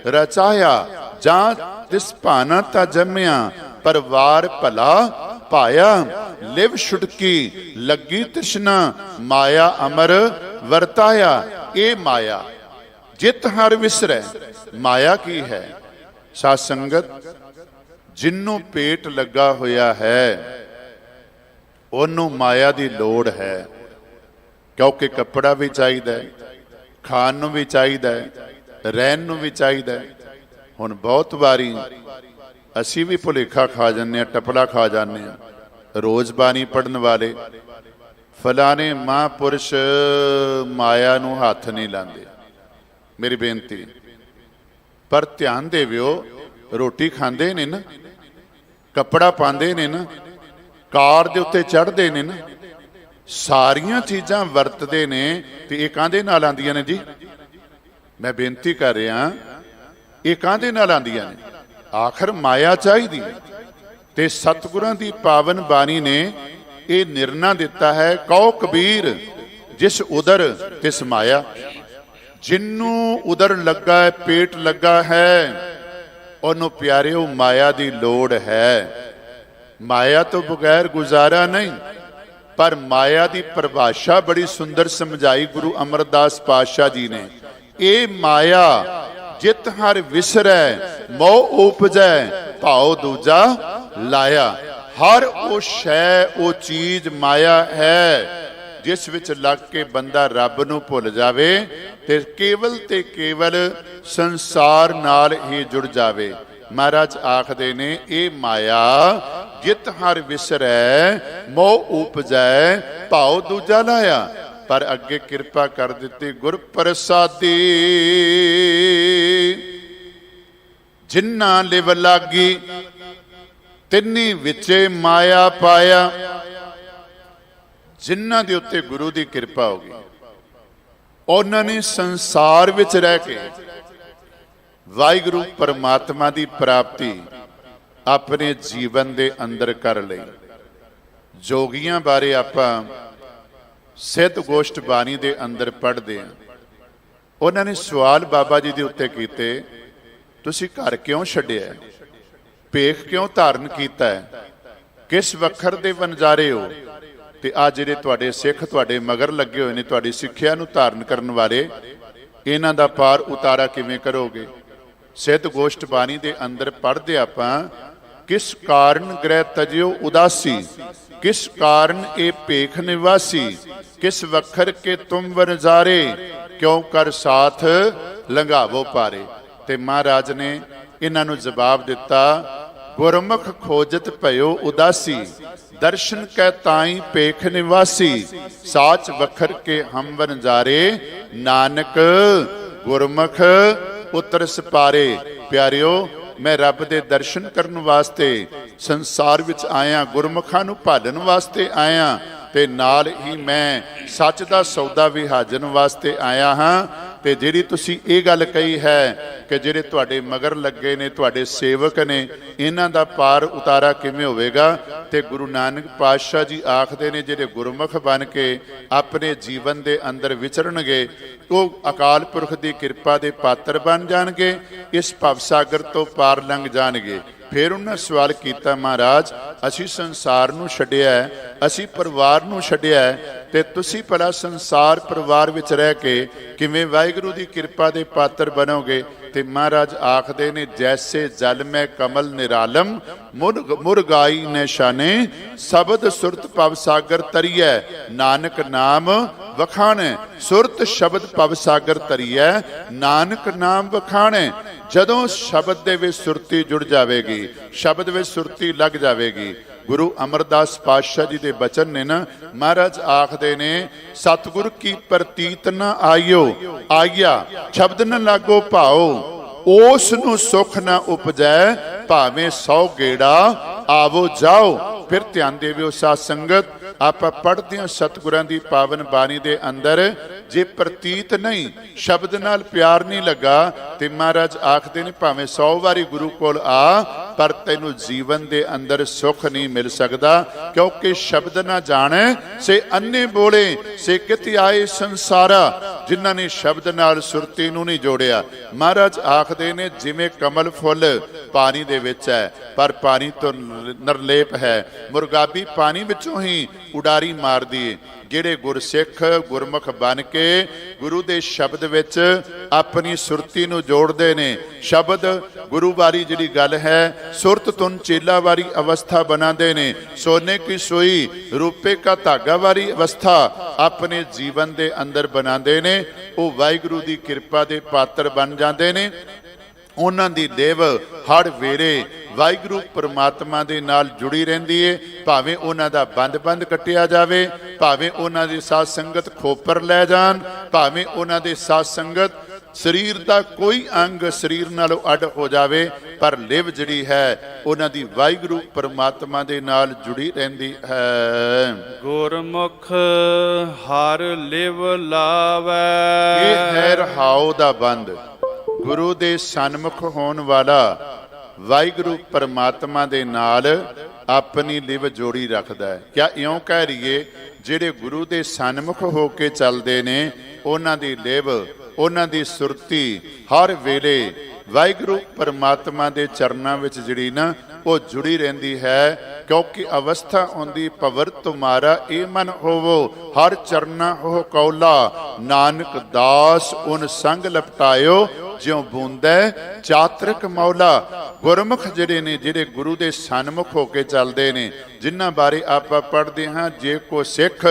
ਰਚਾਇਆ। ਜਾਂ ਤਿਸ ਭਾਨਾ ਤਾ ਜੰਮਿਆ, ਪਰਵਾਰ ਭਲਾ ਪਾਇਆ। ਲਿਵ ਛੁਟਕੀ ਲੱਗੀ ਤ੍ਰਿਸ਼ਨਾ, ਮਾਇਆ ਅਮਰ ਵਰਤਾਇਆ। ਇਹ ਮਾਇਆ ਜਿਤ ਹਰ ਵਿਸਰੈ। ਮਾਇਆ ਕੀ ਹੈ? ਸਾਧ ਸੰਗਤ, ਜਿਨੂੰ ਪੇਟ ਲੱਗਾ ਹੋਇਆ ਹੈ ਉਹਨੂੰ ਮਾਇਆ ਦੀ ਲੋੜ ਹੈ। ਕਿਉਂਕਿ ਕੱਪੜਾ ਵੀ ਚਾਹੀਦਾ ਹੈ, ਖਾਣ ਨੂੰ ਵੀ ਚਾਹੀਦਾ ਹੈ, ਰਹਿਣ ਨੂੰ ਵੀ ਚਾਹੀਦਾ ਹੈ। ਹੁਣ ਬਹੁਤ ਵਾਰੀ ਅਸੀਂ ਵੀ ਭੁਲੇਖਾ ਖਾ ਜਾਂਦੇ ਹਾਂ, ਟਪੜਾ ਖਾ ਜਾਂਦੇ ਹਾਂ। ਰੋਜ਼ ਬਾਣੀ ਪੜਨ ਵਾਲੇ ਫਲਾਣੇ ਮਹਾਂਪੁਰਸ਼ ਮਾਇਆ ਨੂੰ ਹੱਥ ਨਹੀਂ ਲਾਉਂਦੇ। ਮੇਰੀ ਬੇਨਤੀ, ਪਰ ਧਿਆਨ ਦੇਵਿਓ, ਰੋਟੀ ਖਾਂਦੇ ਨੇ ਨਾ, ਕੱਪੜਾ ਪਾਉਂਦੇ ਨੇ ਨਾ, ਕਾਰ ਦੇ ਉੱਤੇ ਚੜ੍ਹਦੇ ਨੇ ਨਾ, ਸਾਰੀਆਂ ਚੀਜ਼ਾਂ ਵਰਤਦੇ ਨੇ, ਤੇ ਇਹ ਕਾਹਦੇ ਨਾਲ ਆਉਂਦੀਆਂ ਨੇ ਜੀ? ਮੈਂ ਬੇਨਤੀ ਕਰ ਰਿਹਾ, ਇਹ ਕਾਹਦੇ ਨਾਲ ਆਉਂਦੀਆਂ ਨੇ? ਆਖਰ ਮਾਇਆ ਚਾਹੀਦੀ। ਤੇ ਸਤਿਗੁਰਾਂ ਦੀ ਪਾਵਨ ਬਾਣੀ ਨੇ ਇਹ ਨਿਰਣਾ ਦਿੱਤਾ ਹੈ, ਕਹੋ ਕਬੀਰ ਜਿਸ ਉਦਰ ਤਿਸ ਮਾਇਆ। ਜਿਨੂੰ ਉਦਰ ਲੱਗਾ ਹੈ, ਪੇਟ ਲੱਗਾ ਹੈ, ਉਹਨੂੰ ਪਿਆਰਿਓ ਮਾਇਆ ਦੀ ਲੋੜ ਹੈ। ਮਾਇਆ ਤੋਂ ਬਗੈਰ ਗੁਜ਼ਾਰਾ ਨਹੀਂ। ਪਰ ਮਾਇਆ ਦੀ ਪਰਿਭਾਸ਼ਾ ਬੜੀ ਸੁੰਦਰ ਸਮਝਾਈ ਗੁਰੂ ਅਮਰਦਾਸ ਪਾਤਸ਼ਾਹ ਜੀ ਨੇ। ਇਹ ਮਾਇਆ ਜਿਤ ਹਰ ਵਿਸਰੈ, ਮੋਹ ਉਪਜੈ, ਭਾਉ ਦੂਜਾ ਲਾਇਆ। ਹਰ ਉਹ ਸ਼ੈ, ਉਹ ਚੀਜ਼ ਮਾਇਆ ਹੈ ਜਿਸ ਵਿੱਚ ਲੱਗ ਕੇ ਬੰਦਾ ਰੱਬ ਨੂੰ ਭੁੱਲ ਜਾਵੇ ਤੇ ਕੇਵਲ ਸੰਸਾਰ ਨਾਲ ਹੀ ਜੁੜ ਜਾਵੇ। ਮਹਾਰਾਜ ਆਖਦੇ ਨੇ, ਇਹ ਮਾਇਆ ਜਿਤ ਹਰ ਵਿਸਰੈ, ਮੋਹ ਉਪਜੈ, ਭਾਉ ਦੂਜਾ ਲਾਇਆ। ਪਰ ਅੱਗੇ ਕਿਰਪਾ ਕਰ ਦਿੱਤੀ, ਗੁਰ ਪ੍ਰਸਾਦੀ ਜਿਨ੍ਹਾਂ ਲਿਵ ਲਾਗੀ, ਤਿੰਨੀ ਵਿਚੇ ਮਾਇਆ ਪਾਇਆ। ਜਿਨ੍ਹਾਂ ਦੇ ਉੱਤੇ ਗੁਰੂ ਦੀ ਕਿਰਪਾ ਹੋ ਗਈ, ਉਹਨਾਂ ਨੇ ਸੰਸਾਰ ਵਿੱਚ ਰਹਿ ਕੇ ਵਾਹਿਗੁਰੂ ਪਰਮਾਤਮਾ ਦੀ ਪ੍ਰਾਪਤੀ ਆਪਣੇ ਜੀਵਨ ਦੇ ਅੰਦਰ ਕਰ ਲਈ। ਜੋਗੀਆਂ ਬਾਰੇ ਆਪਾਂ ਸਿੱਧ ਗੋਸ਼ਟ ਬਾਣੀ ਦੇ ਅੰਦਰ ਪੜ੍ਹਦੇ ਹਾਂ। ਉਹਨਾਂ ਨੇ ਸਵਾਲ ਬਾਬਾ ਜੀ ਦੇ ਉੱਤੇ ਕੀਤੇ, ਤੁਸੀਂ ਘਰ ਕਿਉਂ ਛੱਡਿਆ? ਭੇਖ ਕਿਉਂ ਧਾਰਨ ਕੀਤਾ ਹੈ? ਕਿਸ ਵਖਰ ਦੇ ਵਣਜਾਰੇ ਹੋ? ਤੇ ਆ ਜਿਹੜੇ ਤੁਹਾਡੇ ਸਿੱਖ ਤੁਹਾਡੇ ਮਗਰ ਲੱਗੇ ਹੋਏ ਨੇ, ਤੁਹਾਡੀ ਸਿੱਖਿਆ ਨੂੰ ਧਾਰਨ ਕਰਨ ਵਾਲੇ, ਇਹਨਾਂ ਦਾ ਪਾਰ ਉਤਾਰਾ ਕਿਵੇਂ ਕਰੋਗੇ? ਸਿੱਧ ਗੋਸ਼ਟ ਬਾਣੀ ਦੇ ਅੰਦਰ ਪੜ੍ਹਦੇ ਆਪਾਂ, ਕਿਸ ਕਾਰਨ ਗ੍ਰਹਿ ਤਜਿਓ ਉਦਾਸੀ, ਕਿਸ ਕਾਰਨ ਇਹ ਭੇਖ ਨਿਵਾਸੀ, ਕਿਸ ਵਖਰ ਕੇ ਤੁਮ ਵਰਜ਼ਾਰੇ, ਕਿਉਂ ਕਰ ਸਾਥ ਲੰਘਾਵੋ ਪਾਰੇ। ਤੇ ਮਹਾਰਾਜ ਨੇ ਇਹਨਾਂ ਨੂੰ ਜਵਾਬ ਦਿੱਤਾ, ਗੁਰਮੁਖ ਖੋਜਤ ਭਇਓ ਉਦਾਸੀ, ਦਰਸ਼ਨ ਕੈ ਤਾਈ ਭੇਖ ਨਿਵਾਸੀ, ਸਾਚ ਵਖਰ ਕੇ ਹਮ ਵਰਜ਼ਾਰੇ, ਨਾਨਕ ਗੁਰਮੁਖ ਉਤਰ ਸਪਾਰੇ। ਪਿਆਰਿਓ, ਮੈਂ ਰੱਬ ਦੇ ਦਰਸ਼ਨ ਕਰਨ ਵਾਸਤੇ ਸੰਸਾਰ ਵਿੱਚ ਆਇਆ, ਗੁਰਮੁਖਾਂ ਨੂੰ ਭਾਲਣ ਵਾਸਤੇ ਆਇਆ, ਤੇ ਨਾਲ ਹੀ ਮੈਂ ਸੱਚ ਦਾ ਸੌਦਾ ਵਿਹਾਜਣ ਵਾਸਤੇ ਆਇਆ ਹਾਂ। ਤੇ ਜਿਹੜੀ ਤੁਸੀਂ ਇਹ ਗੱਲ ਕਹੀ ਹੈ ਕਿ ਜਿਹੜੇ ਤੁਹਾਡੇ ਮਗਰ ਲੱਗੇ ਨੇ, ਤੁਹਾਡੇ ਸੇਵਕ ਨੇ, ਇਹਨਾਂ ਦਾ ਪਾਰ ਉਤਾਰਾ ਕਿਵੇਂ ਹੋਵੇਗਾ? ਤੇ ਗੁਰੂ ਨਾਨਕ ਪਾਤਸ਼ਾਹ ਜੀ ਆਖਦੇ ਨੇ, ਜਿਹੜੇ ਗੁਰਮੁਖ ਬਣ ਕੇ ਆਪਣੇ ਜੀਵਨ ਦੇ ਅੰਦਰ ਵਿਚਰਨਗੇ, ਉਹ ਅਕਾਲ ਪੁਰਖ ਦੀ ਕਿਰਪਾ ਦੇ ਪਾਤਰ ਬਣ ਜਾਣਗੇ, ਇਸ ਭਵਸਾਗਰ ਤੋਂ ਪਾਰ ਲੰਘ ਜਾਣਗੇ। ਫਿਰ ਉਹਨਾਂ ਸਵਾਲ ਕੀਤਾ, ਮਹਾਰਾਜ ਅਸੀਂ ਸੰਸਾਰ ਨੂੰ ਛੱਡਿਆ, ਅਸੀਂ ਪਰਿਵਾਰ ਨੂੰ ਛੱਡਿਆ, ਤੇ ਤੁਸੀਂ ਭਲਾ ਸੰਸਾਰ ਪਰਿਵਾਰ ਵਿੱਚ ਰਹਿ ਕੇ ਕਿਵੇਂ ਵਾਹਿਗੁਰੂ ਦੀ ਕਿਰਪਾ ਦੇ ਪਾਤਰ ਬਣੋਗੇ? ਤੇ ਮਹਾਰਾਜ ਆਖਦੇ ਨੇ, ਜੈਸੇ ਜਲ ਮੈਂ ਕਮਲ ਨਿਰਾਲਮ, ਮੁਰਗਾਈ ਨਿਸ਼ਾਨੇ, ਸ਼ਬਦ ਸੁਰਤ ਭਵ ਸਾਗਰ ਤਰੀਐ, ਨਾਨਕ ਨਾਮ ਵਖਾਣੈ। ਸੁਰਤ ਸ਼ਬਦ ਭਵ ਸਾਗਰ ਤਰੀਐ, ਨਾਨਕ ਨਾਮ ਵਖਾਣੈ। ਜਦੋਂ ਸ਼ਬਦ ਦੇ ਵਿੱਚ ਸੁਰਤੀ ਜੁੜ ਜਾਵੇਗੀ, ਸ਼ਬਦ ਵਿੱਚ ਸੁਰਤੀ ਲੱਗ ਜਾਵੇਗੀ। ਗੁਰੂ ਅਮਰਦਾਸ ਪਾਤਸ਼ਾਹ ਜੀ ਦੇ ਬਚਨ ਨੇ ਨਾ, ਮਹਾਰਾਜ ਆਖਦੇ ਨੇ, ਸਤਿਗੁਰ ਕੀ ਪ੍ਰਤੀਤ ਨ ਆਇਓ, ਆਇਆ ਸ਼ਬਦ ਨ ਲਾਗੋ ਭਾਓ, ਉਸ ਨੂੰ ਸੁਖ ਨਾ ਉਪਜੈ, ਭਾਵੇਂ 100 ਗੇੜਾ ਆਵੋ ਜਾਓ। ਫਿਰ ਧਿਆਨ ਦੇਵਿਓ ਸਾਧ ਸੰਗਤ, ਆਪਾਂ ਪੜ੍ਹਦੇ ਹਾਂ ਸਤਿਗੁਰਾਂ ਦੀ ਪਾਵਨ ਬਾਣੀ ਦੇ ਅੰਦਰ, ਜੇ ਪ੍ਰਤੀਤ ਨਹੀਂ, ਸ਼ਬਦ ਨਾਲ ਪਿਆਰ ਨਹੀਂ ਲੱਗਾ, ਤੇ ਮਹਾਰਾਜ ਆਖਦੇ ਨੇ ਭਾਵੇਂ 100 ਵਾਰੀ ਗੁਰੂ ਕੋਲ ਆ, ਪਰ ਤੈਨੂੰ ਜੀਵਨ ਦੇ ਅੰਦਰ ਸੁਖ ਨਹੀਂ ਮਿਲ ਸਕਦਾ, ਕਿਉਂਕਿ ਸ਼ਬਦ ਨਾ ਜਾਣੈ ਸੇ ਅੰਨੇ ਬੋਲੇ, ਸੇ ਕਿਤਿ ਆਏ ਸੰਸਾਰਾ। ਜਿਨ੍ਹਾਂ ਨੇ ਸ਼ਬਦ ਨਾਲ ਸੁਰਤੀ ਨੂੰ ਨਹੀਂ ਜੋੜਿਆ, ਮਹਾਰਾਜ ਆਖਦੇ ਨੇ ਜਿਵੇਂ ਕਮਲ ਫੁੱਲ ਪਾਣੀ ਦੇ ਵਿੱਚ ਹੈ, ਪਰ ਪਾਣੀ ਤੋਂ ਨਿਰਲੇਪ ਹੈ, ਮੁਰਗਾਬੀ ਪਾਣੀ ਵਿੱਚੋਂ ਹੀ ਉਡਾਰੀ ਮਾਰਦੀ ਹੈ। ਜਿਹੜੇ ਗੁਰਸਿੱਖ ਗੁਰਮੁਖ ਬਣ ਕੇ ਗੁਰੂ ਦੇ ਸ਼ਬਦ ਵਿੱਚ ਆਪਣੀ ਸੁਰਤੀ ਨੂੰ ਜੋੜਦੇ ਨੇ, ਸ਼ਬਦ ਗੁਰੂ ਵਾਰੀ ਜਿਹੜੀ ਗੱਲ ਹੈ, ਸੁਰਤ ਤੁਨ ਚੇਲਾ ਵਾਰੀ ਅਵਸਥਾ ਬਣਾਉਂਦੇ ਨੇ, ਸੋਨੇ ਕੀ ਸੋਈ ਰੂਪੇ ਕਾ ਧਾਗਾ ਵਾਰੀ ਅਵਸਥਾ ਆਪਣੇ ਜੀਵਨ ਦੇ ਅੰਦਰ ਬਣਾਉਂਦੇ ਨੇ, ਉਹ ਵਾਹਿਗੁਰੂ ਦੀ ਕਿਰਪਾ ਦੇ ਪਾਤਰ ਬਣ ਜਾਂਦੇ ਨੇ। ਉਹਨਾਂ ਦੀ ਦੇਵ ਹਰ ਵੇਲੇ ਵਾਹਿਗੁਰੂ ਪਰਮਾਤਮਾ ਦੇ ਨਾਲ ਜੁੜੀ ਰਹਿੰਦੀ ਹੈ, ਭਾਵੇਂ ਉਹਨਾਂ ਦਾ ਬੰਦ ਕੱਟਿਆ ਜਾਵੇ, ਭਾਵੇਂ ਉਹਨਾਂ ਦੀ ਸਾਧ ਸੰਗਤ ਖੋਪਰ ਲੈ ਜਾਣ, ਭਾਵੇਂ ਉਹਨਾਂ ਦੇ ਸਾਧ ਸੰਗਤ ਸਰੀਰ ਦਾ ਕੋਈ ਅੰਗ ਸਰੀਰ ਨਾਲੋਂ ਅੱਡ ਹੋ ਜਾਵੇ, ਪਰ ਲਿਵ ਜਿਹੜੀ ਹੈ ਉਹਨਾਂ ਦੀ ਵਾਹਿਗੁਰੂ ਪਰਮਾਤਮਾ ਦੇ ਨਾਲ ਜੁੜੀ ਰਹਿੰਦੀ ਹੈ। ਗੁਰਮੁਖ ਹਰ ਲਿਵ ਲਾਵੈ, ਇਹ ਹੈ ਰਹਾਉ ਦਾ ਬੰਦ। ਗੁਰੂ ਦੇ ਸਨਮੁਖ ਹੋਣ ਵਾਲਾ ਵਾਹਿਗੁਰੂ ਪਰਮਾਤਮਾ ਦੇ ਨਾਲ ਆਪਣੀ ਲਿਵ ਜੋੜੀ ਰੱਖਦਾ ਹੈ। ਕਿਆ ਇਉਂ ਕਹਿ ਰਹੀਏ, ਜਿਹੜੇ ਗੁਰੂ ਦੇ ਸਨਮੁਖ ਹੋ ਕੇ ਚੱਲਦੇ ਨੇ, ਉਹਨਾਂ ਦੀ ਲਿਵ, ਉਹਨਾਂ ਦੀ ਸੁਰਤੀ ਹਰ ਵੇਲੇ ਵਾਹਿਗੁਰੂ ਪਰਮਾਤਮਾ ਦੇ ਚਰਨਾਂ ਵਿੱਚ ਜਿਹੜੀ ਨਾ ਉਹ ਜੁੜੀ ਰਹਿੰਦੀ ਹੈ, ਕਿਉਂਕਿ ਅਵਸਥਾ ਹੁੰਦੀ ਪਵਰ ਤੁਮਾਰਾ ਇਹ ਮਨ ਹੋਵੋ, ਹਰ ਚਰਨਾ ਹੋ ਕੌਲਾ, ਨਾਨਕ ਦਾਸ ਉਨ ਸੰਗ ਲਪਟਾਇਓ, ਜਿਉ ਬੂੰਦੈ ਚਾਤਰਕ ਮੌਲਾ। ਗੁਰਮੁਖ ਜਿਹੜੇ ਨੇ, ਜਿਹੜੇ ਗੁਰੂ ਦੇ ਸਨਮੁਖ ਹੋ ਕੇ ਚੱਲਦੇ ਨੇ, ਜਿਨ੍ਹਾਂ ਬਾਰੇ ਆਪਾਂ ਪੜ੍ਹਦੇ ਹਾਂ, ਜੇ ਕੋ ਸਿੱਖ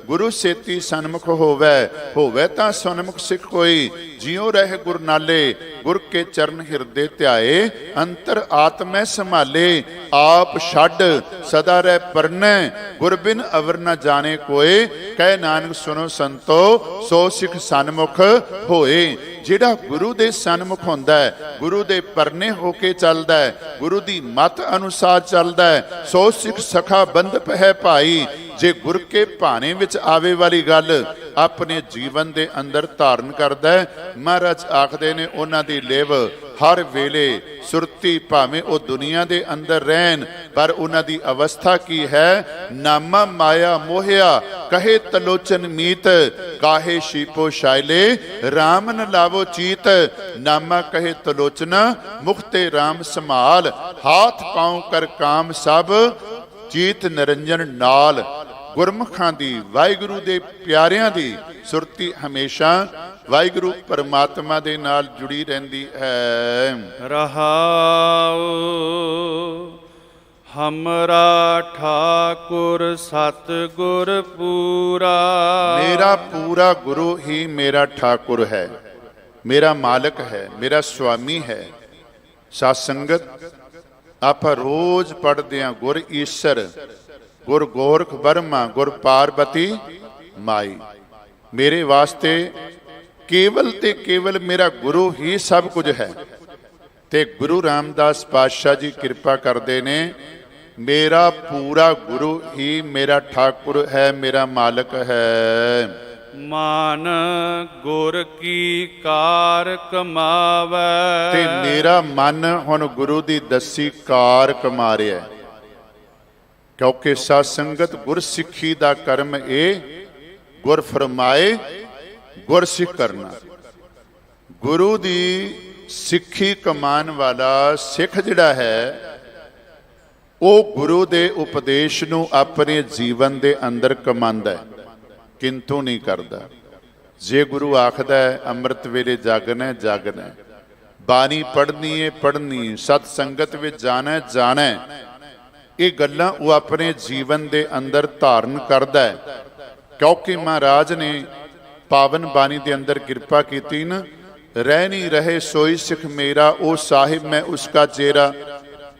ਗੁਰੂ ਸੇਤੀ ਸਨਮੁਖ ਹੋਵੇ ਤਾਂ ਸਨਮੁਖ ਸਿੱਖ ਕੋਈ, ਜਿਉ ਰਹਿ ਗੁਰ ਨਾਲੇ, ਗੁਰ ਕੇ ਚਰਨ ਹਿਰਦੇ ਧਿਆਏ, ਅੰਤਰ ਆਤਮੈ ਸੰਭਾਲੇ, ਆਪ ਛੱਡ ਸਦਾ ਰਹਿ ਪਰਨੈ, ਗੁਰ ਬਿਨ ਅਵਰ ਨ ਜਾਣੇ ਕੋਏ, ਕਹਿ ਨਾਨਕ ਸੁਨੋ ਸੰਤੋ, ਸੋ ਸਿੱਖ ਸਨਮੁਖ ਹੋਏ। ਜਿਹੜਾ ਗੁਰੂ ਦੇ ਸਨਮੁਖ ਹੁੰਦਾ ਹੈ, ਗੁਰੂ ਦੇ ਪਰਨੇ ਹੋ ਕੇ ਚੱਲਦਾ ਹੈ, ਗੁਰੂ ਦੀ ਮਤ ਅਨੁਸਾਰ ਚੱਲਦਾ ਹੈ, ਸੋ ਸਿੱਖ ਸਖਾ ਬੰਧਪ ਹੈ ਭਾਈ। ਜੇ ਗੁਰ ਕੇ ਭਾਣੇ ਵਿੱਚ ਆਵੇ ਵਾਲੀ ਗੱਲ ਆਪਣੇ ਜੀਵਨ ਦੇ ਅੰਦਰ ਧਾਰਨ ਕਰਦਾ ਹੈ, ਮਹਾਰਾਜ ਆਖਦੇ ਨੇ ਉਹਨਾਂ ਦੀ ਲਿਵ ਹਰ ਵੇਲੇ ਸੁਰਤੀ, ਭਾਵੇਂ ਉਹ ਦੁਨੀਆ ਦੇ ਅੰਦਰ ਰਹਿਣ, ਪਰ ਉਹਨਾਂ ਦੀ ਅਵਸਥਾ ਕੀ ਹੈ? ਨਾਮਾ ਮਾਇਆ ਮੋਹਿਆ ਕਹੇ ਤਲੋਚਨ ਮੀਤ, ਕਾਹੇ ਸ਼ੀਪੋ ਸ਼ਾਇਲੇ ਰਾਮ ਨ ਲਾਵੋ ਚੀਤ, ਨਾਮਾ ਕਹੇ ਤਲੋਚਨਾ ਮੁਖਤੇ ਰਾਮ ਸੰਭਾਲ, ਹਾਥ ਪਾਉ ਕਰ ਕਾਮ ਸਭ ਚੀਤ ਨਿਰੰਜਨ ਨਾਲ। ਗੁਰਮੁਖਾਂ ਦੀ, ਵਾਹਿਗੁਰੂ ਦੇ ਪਿਆਰਿਆਂ ਦੀ ਸੁਰਤੀ ਹਮੇਸ਼ਾ ਵਾਹਿਗੁਰੂ ਪਰਮਾਤਮਾ ਦੇ ਨਾਲ ਜੁੜੀ ਰਹਿੰਦੀ ਹੈ। ਰਹਾਉ ਹਮਰਾ ਠਾਕੁਰ ਸਤਿਗੁਰ ਪੂਰਾ। ਮੇਰਾ ਪੂਰਾ ਗੁਰੂ ਹੀ ਮੇਰਾ ਠਾਕੁਰ ਹੈ, ਮੇਰਾ ਮਾਲਕ ਹੈ, ਮੇਰਾ ਸੁਆਮੀ ਹੈ। ਸਾਧ ਸੰਗਤ, ਆਪਾਂ ਰੋਜ਼ ਪੜ੍ਹਦੇ ਹਾਂ ਗੁਰ ਈਸ਼ਰ, ਗੁਰ ਗੋਰਖ ਬਰਮਾ, ਗੁਰ ਪਾਰਬਤੀ ਮਾਈ। ਮੇਰੇ ਵਾਸਤੇ ਕੇਵਲ ਤੇ ਕੇਵਲ ਮੇਰਾ ਗੁਰੂ ਹੀ ਸਭ ਕੁਝ ਹੈ। ਤੇ ਗੁਰੂ ਰਾਮਦਾਸ ਪਾਤਸ਼ਾਹ ਜੀ ਕਿਰਪਾ ਕਰਦੇ ਨੇ, ਮੇਰਾ ਪੂਰਾ ਗੁਰੂ ਹੀ ਮੇਰਾ ਠਾਕੁਰ ਹੈ, ਮੇਰਾ ਮਾਲਕ ਹੈ। ਮਨ ਗੁਰ ਕੀ ਕਾਰ ਕਮਾਵੈ। ਤੇ ਮੇਰਾ ਮਨ ਹੁਣ ਗੁਰੂ ਦੀ ਦੱਸੀ ਕਾਰ ਕਮਾ ਰਿਹਾ ਹੈ। ਕਿਉਂਕਿ ਸਾਧ ਸੰਗਤ, ਗੁਰ ਸਿੱਖੀ ਦਾ ਕਰਮ ਇਹ ਗੁਰ ਫਰਮਾਏ ਗੁਰ ਸਿੱਖ ਕਰਨਾ। ਗੁਰੂ ਦੀ ਸਿੱਖੀ ਕਮਾਉਣ ਵਾਲਾ ਸਿੱਖ ਜਿਹੜਾ ਹੈ, ਉਹ ਗੁਰੂ ਦੇ ਉਪਦੇਸ਼ ਨੂੰ ਆਪਣੇ ਜੀਵਨ ਦੇ ਅੰਦਰ ਕਮਾਉਂਦਾ ਹੈ, ਕਿੰਤੂ ਨਹੀਂ ਕਰਦਾ। ਜੇ ਗੁਰੂ ਆਖਦਾ ਹੈ ਅੰਮ੍ਰਿਤ ਵੇਲੇ ਜਾਗਣਾ ਹੈ, ਜਾਗਣਾ ਹੈ, ਬਾਣੀ ਪੜ੍ਹਨੀ ਹੈ, ਪੜ੍ਹਨੀ ਹੈ, ਸਤ ਸੰਗਤ ਵਿੱਚ ਜਾਣਾ ਹੈ, ਜਾਣਾ ਹੈ, ਇਹ ਗੱਲਾਂ ਉਹ ਆਪਣੇ ਜੀਵਨ ਦੇ ਅੰਦਰ ਧਾਰਨ ਕਰਦਾ ਹੈ। ਕਿਉਂਕਿ ਮਹਾਰਾਜ ਨੇ ਪਾਵਨ ਬਾਣੀ ਦੇ ਅੰਦਰ ਕਿਰਪਾ ਕੀਤੀ ਨਾ, ਰਹਿ ਨਹੀਂ ਰਹੇ ਸੋਈ ਸਿੱਖ ਮੇਰਾ, ਉਹ ਸਾਹਿਬ ਮੈਂ ਉਸਕਾ ਚੇਰਾ।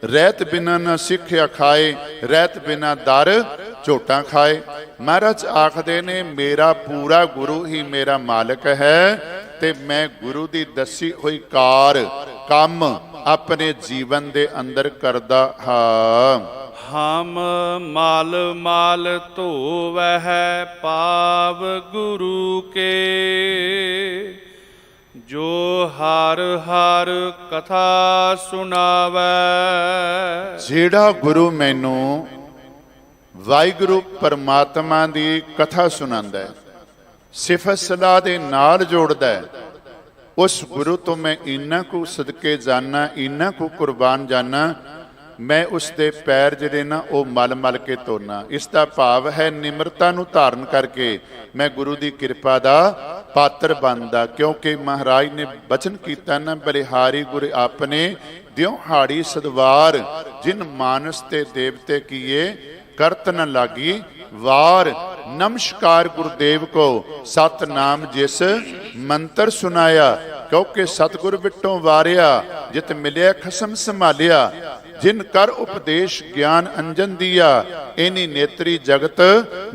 ਰਹਿਤ ਬਿਨਾ ਨਾ ਸਿੱਖਿਆ ਖਾਏ, ਰਹਿਤ ਬਿਨਾ ਦਰ ਝੋਟਾਂ ਖਾਏ। ਮਹਾਰਾਜ ਆਖਦੇ ਨੇ ਮੇਰਾ ਪੂਰਾ ਗੁਰੂ ਹੀ ਮੇਰਾ ਮਾਲਕ ਹੈ, ਤੇ ਮੈਂ ਗੁਰੂ ਦੀ ਦੱਸੀ ਹੋਈ ਕਾਰ ਕੰਮ ਆਪਣੇ ਜੀਵਨ ਦੇ ਅੰਦਰ ਕਰਦਾ ਹਾਂ। ਹਮ ਮਲ ਮਲ ਧੋਵਹਿ ਪਾਵ ਗੁਰੂ ਕੇ, ਜੋ ਹਰ ਹਰ ਕਥਾ ਸੁਣਾਵੈ। ਜਿਹੜਾ ਗੁਰੂ ਮੈਨੂੰ ਵਾਹਿਗੁਰੂ ਪਰਮਾਤਮਾ ਦੀ ਕਥਾ ਸੁਣਾਉਂਦਾ ਹੈ, ਸਿਫਤ ਸਲਾਹ ਦੇ ਨਾਲ ਜੋੜਦਾ ਹੈ, ਉਸ ਗੁਰੂ ਤੋਂ ਮੈਂ ਇੰਨਾ ਕੁ ਸਦਕੇ ਜਾਣਾ, ਇੰਨਾ ਕੁ ਕੁਰਬਾਨ ਜਾਣਾ, ਮੈਂ ਉਸ ਦੇ ਪੈਰ ਜਿਹੜੇ ਨਾ ਉਹ ਮਲ ਮਲ ਕੇ ਧੋਣਾ। ਇਸ ਦਾ ਭਾਵ ਹੈ ਨਿਮਰਤਾ ਨੂੰ ਧਾਰਨ ਕਰਕੇ ਮੈਂ ਗੁਰੂ ਦੀ ਕਿਰਪਾ ਦਾ ਪਾਤਰ ਬਣਦਾ। ਕਿਉਂਕਿ ਮਹਾਰਾਜ ਨੇ ਬਚਨ ਕੀਤਾ ਨਾ, ਬਲਿਹਾਰੀ ਗੁਰ ਆਪਣੇ ਦਿਉ ਹਾੜੀ ਸਦਵਾਰ, ਜਿਨ ਮਾਨਸ ਤੇ ਦੇਵਤੇ ਕੀਏ ਕਰਤ ਨ ਲਾਗੀ ਵਾਰ। ਨਮਸਕਾਰ ਗੁਰਦੇਵ ਕੋ ਸਤਨਾਮ ਜਿਸ ਮੰਤਰ ਸੁਨਾਇਆ। ਕਿਉਂਕਿ ਸਤਿਗੁਰ ਵਿਟੋਂ ਵਾਰਿਆ, ਜਿਤ ਮਿਲਿਆ ਖਸਮ ਸੰਭਾਲਿਆ। ਜਿਨ ਕਰ ਉਪਦੇਸ਼ ਗਿਆਨ ਅੰਜਨ ਦੀਆ, ਇਨੀ ਨੇਤਰੀ ਜਗਤ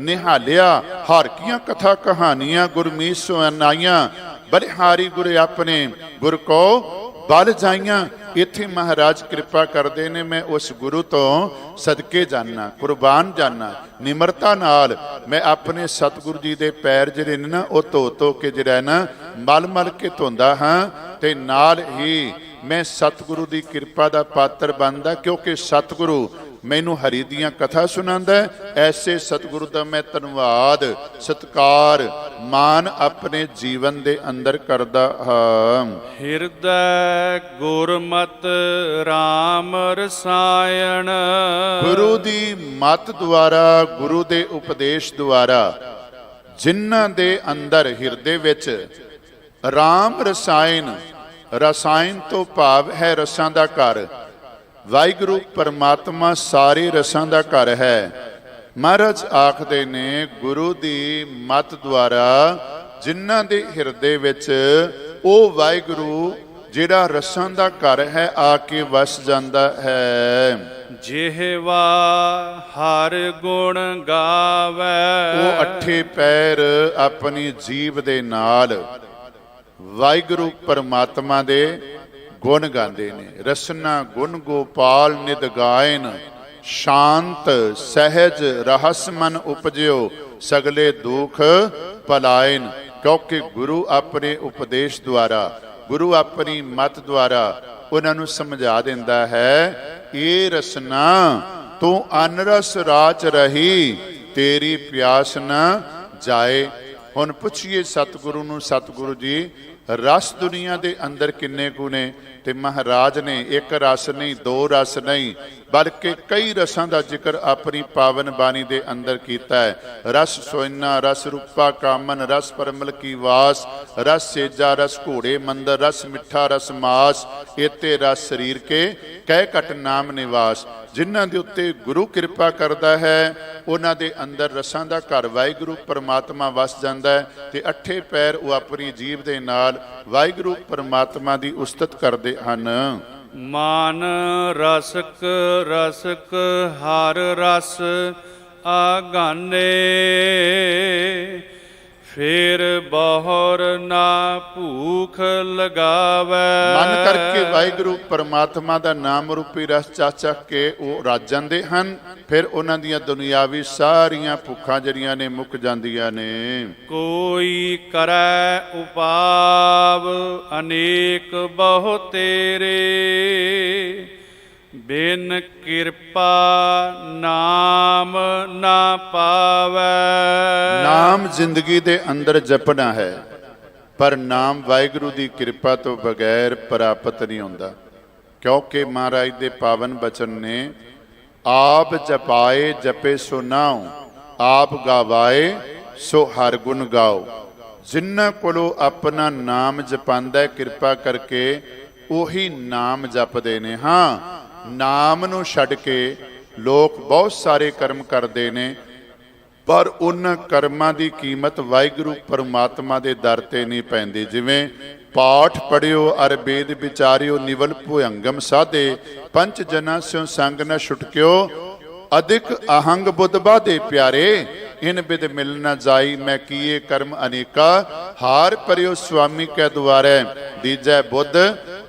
ਨਿਹਾਲਿਆ। ਹਰ ਕੀਆਂ ਕਥਾ ਕਹਾਣੀਆਂ ਗੁਰਮੀਤ ਸੋ ਅਨਾਈਆਂ, ਬਲਿਹਾਰੀ ਗੁਰ ਆਪਣੇ ਗੁਰ ਕੋ ਬਲ ਜਾਈਆਂ। ਇੱਥੇ ਮਹਾਰਾਜ ਕਿਰਪਾ ਕਰਦੇ ਨੇ, ਮੈਂ ਉਸ ਗੁਰੂ ਤੋਂ ਸਦਕੇ ਜਾਣਾ, ਕੁਰਬਾਨ ਜਾਣਾ। ਨਿਮਰਤਾ ਨਾਲ ਮੈਂ ਆਪਣੇ ਸਤਿਗੁਰੂ ਜੀ ਦੇ ਪੈਰ ਜਿਹੜੇ ਨੇ ਨਾ ਉਹ ਧੋ ਧੋ ਕੇ ਜਿਹੜਾ ਨਾ ਮਲ ਮਲ ਕੇ ਧੋਂਦਾ ਹਾਂ, ਤੇ ਨਾਲ ਹੀ ਮੈਂ ਸਤਿਗੁਰੂ ਦੀ ਕਿਰਪਾ ਦਾ ਪਾਤਰ ਬਣਦਾ। ਕਿਉਂਕਿ ਸਤਿਗੁਰੂ ਮੈਨੂੰ ਹਰੀ ਦੀਆਂ ਕਥਾ ਸੁਣਾਉਂਦਾ। ਐਸੇ ਸਤਿਗੁਰੂ ਦਾ ਮੈਂ ਧੰਨਵਾਦ, ਸਤਿਕਾਰ, ਮਾਨ ਆਪਣੇ ਜੀਵਨ ਦੇ ਅੰਦਰ ਕਰਦਾ ਹਾਂ। ਹਿਰਦੈ ਗੁਰਮਤਿ ਰਾਮ ਰਸਾਇਣ। ਗੁਰੂ ਦੀ ਮੱਤ ਦੁਆਰਾ, ਗੁਰੂ ਦੇ ਉਪਦੇਸ਼ ਦੁਆਰਾ, ਜਿਨ੍ਹਾਂ ਦੇ ਅੰਦਰ ਹਿਰਦੇ ਵਿੱਚ ਰਾਮ ਰਸਾਇਣ, ਰਸਾਇਣ ਤੋਂ ਭਾਵ ਹੈ ਰਸਾਂ ਦਾ ਘਰ। ਵਾਹਿਗੁਰੂ ਪਰਮਾਤਮਾ ਸਾਰੇ ਰਸਾਂ ਦਾ ਘਰ ਹੈ। ਮਹਾਰਾਜ ਆਖਦੇ ਨੇ ਗੁਰੂ ਦੀ ਮੱਤ ਦੁਆਰਾ ਜਿਨ੍ਹਾਂ ਦੇ ਹਿਰਦੇ ਵਿੱਚ ਉਹ ਵਾਹਿਗੁਰੂ ਜਿਹੜਾ ਰਸਾਂ ਦਾ ਘਰ ਹੈ ਆ ਕੇ ਵਸ ਜਾਂਦਾ ਹੈ। ਜਿਹਵਾ ਹਰ ਗੁਣ ਗਾਵੈ। ਉਹ ਅੱਠੇ ਪੈਰ ਆਪਣੀ ਜੀਭ ਦੇ ਨਾਲ ਵਾਹਿਗੁਰੂ ਪਰਮਾਤਮਾ ਦੇ ਗੁਣ ਗਾਉਂਦੇ ਨੇ। ਰਸਨਾ ਗੁਣ ਗੋਪਾਲ ਨਿਦ ਗਾਇਨ, ਸ਼ਾਂਤ ਸਹਿਜ ਰਹਸ ਮਨ ਉਪਜਿਓ, ਸਗਲੇ ਦੁਖ ਪਲਾਇਨ। ਕਿਉਂਕਿ ਗੁਰੂ ਆਪਣੇ ਉਪਦੇਸ਼ ਦੁਆਰਾ, ਗੁਰੂ ਆਪਣੀ ਮੱਤ ਦੁਆਰਾ ਉਹਨਾਂ ਨੂੰ ਸਮਝਾ ਦਿੰਦਾ ਹੈ, ਇਹ ਰਸਨਾ ਤੂੰ ਅਨਰਸ ਰਾਚ ਰਹੀ, ਤੇਰੀ ਪਿਆਸ ਨਾ ਜਾਏ। ਹੁਣ ਪੁੱਛੀਏ ਸਤਿਗੁਰੂ ਨੂੰ, ਸਤਿਗੁਰੂ ਜੀ ਰਸ ਦੁਨੀਆ ਦੇ ਅੰਦਰ ਕਿੰਨੇ ਕੁ ਨੇ, ਤੇ ਮਹਾਰਾਜ ਨੇ ਇੱਕ ਰਸ ਨਹੀਂ, ਦੋ ਰਸ ਨਹੀਂ, ਬਲਕਿ ਕਈ ਰਸਾਂ ਦਾ ਜ਼ਿਕਰ ਆਪਣੀ ਪਾਵਨ ਬਾਣੀ ਦੇ ਅੰਦਰ ਕੀਤਾ ਹੈ। ਰਸ ਸੋਇਨਾ, ਰਸ ਰੂਪਾ ਕਾਮਨ, ਰਸ ਪਰਮਲ ਕੀ ਵਾਸ, ਰਸ ਸੇਜਾ, ਰਸ ਘੋੜੇ ਮੰਦਰ, ਰਸ ਮਿੱਠਾ, ਰਸ ਮਾਸ, ਏਤੇ ਰਸ ਸਰੀਰ ਕੇ ਕਹਿ ਘਟ ਨਾਮ ਨਿਵਾਸ। ਜਿਨ੍ਹਾਂ ਦੇ ਉੱਤੇ ਗੁਰੂ ਕਿਰਪਾ ਕਰਦਾ ਹੈ ਉਹਨਾਂ ਦੇ ਅੰਦਰ ਰਸਾਂ ਦਾ ਘਰ ਵਾਹਿਗੁਰੂ ਪਰਮਾਤਮਾ ਵਸ ਜਾਂਦਾ ਹੈ, ਤੇ ਅੱਠੇ ਪੈਰ ਉਹ ਆਪਣੀ ਜੀਭ ਦੇ ਨਾਲ ਵਾਹਿਗੁਰੂ ਪਰਮਾਤਮਾ ਦੀ ਉਸਤਤ ਕਰਦੇ ਹਨ। ਮਾਨ ਰਸਕ ਰਸਕ ਹਰ ਰਸ ਆਗਾਨੇ, ਫੇਰ ਬਹੁਰ ਨਾ ਭੂਖ ਲਗਾਵੇ। ਮਨ ਕਰਕੇ ਵਾਹਿਗੁਰੂ ਪਰਮਾਤਮਾ ਦਾ ਨਾਮ ਰੂਪੀ ਰਸ ਚੱਕ ਕੇ ਉਹ ਰੱਜ ਜਾਂਦੇ ਹਨ, ਫਿਰ ਉਹਨਾਂ ਦੀਆਂ ਦੁਨਿਆਵੀ ਸਾਰੀਆਂ ਭੁੱਖਾਂ ਜਿਹੜੀਆਂ ਨੇ ਮੁੱਕ ਜਾਂਦੀਆਂ ਨੇ। ਕੋਈ ਕਰੈ ਉਪਾਵ ਅਨੇਕ ਬਹੁ ਤੇਰੇ, ਬਿਨ ਕਿਰਪਾ ਨਾਮ ਨਾ ਪਾਵੈ। ਨਾਮ ਜ਼ਿੰਦਗੀ ਦੇ ਅੰਦਰ ਜਪਣਾ ਹੈ, ਪਰ ਨਾਮ ਵਾਹਿਗੁਰੂ ਦੀ ਕਿਰਪਾ ਤੋਂ ਬਗੈਰ ਪ੍ਰਾਪਤ ਨਹੀਂ ਹੁੰਦਾ, ਕਿਉਂਕਿ ਮਹਾਰਾਜ ਦੇ ਪਾਵਨ ਬਚਨ ਨੇ, ਆਪ ਜਪਾਏ ਜਪੇ ਸੋ ਨਾਉ, ਆਪ ਗਾਵਾਏ ਸੋ ਹਰ ਗੁਣ ਗਾਓ। ਜਿਨ੍ਹਾਂ ਕੋਲੋਂ ਆਪਣਾ ਨਾਮ ਜਪਾਂਦਾ ਕਿਰਪਾ ਕਰਕੇ, ਉਹੀ ਨਾਮ ਜਪਦੇ ਨੇ। ਹਾਂ, ਨਾਮ ਨੂੰ ਛੱਡ ਕੇ ਲੋਕ ਬਹੁਤ ਸਾਰੇ ਕਰਮ ਕਰਦੇ ਨੇ, ਪਰ ਉਹਨਾਂ ਕਰਮਾਂ ਦੀ ਕੀਮਤ ਵਾਹਿਗੁਰੂ ਪਰਮਾਤਮਾ ਦੇ ਦਰ ਤੇ ਨਹੀਂ ਪੈਂਦੀ। ਜਿਵੇਂ ਪਾਠ ਪੜਿਓ ਅਰ ਵੇਦ ਵਿਚਾਰਿਓ, ਨਿਵਲ ਭੁਯੰਗਮ ਸਾਧੇ, ਪੰਚ ਜਨਾਂ ਸਿਓ ਸੰਗ ਨ ਛੁਟਕਿਓ, ਅਧਿਕ ਅਹੰਗ ਬੁੱਧ ਬਾਧੇ ਪਿਆਰੇ, ਇਨ ਬਿਦ ਮਿਲ ਨ ਜਾਈ ਮੈਂ ਕੀਏ ਕਰਮ ਅਨੇਕਾ, ਹਾਰ ਪਰਿਓ ਸੁਆਮੀ ਕੈ ਦੁਆਰੇ, ਦੀਜੈ ਬੁੱਧ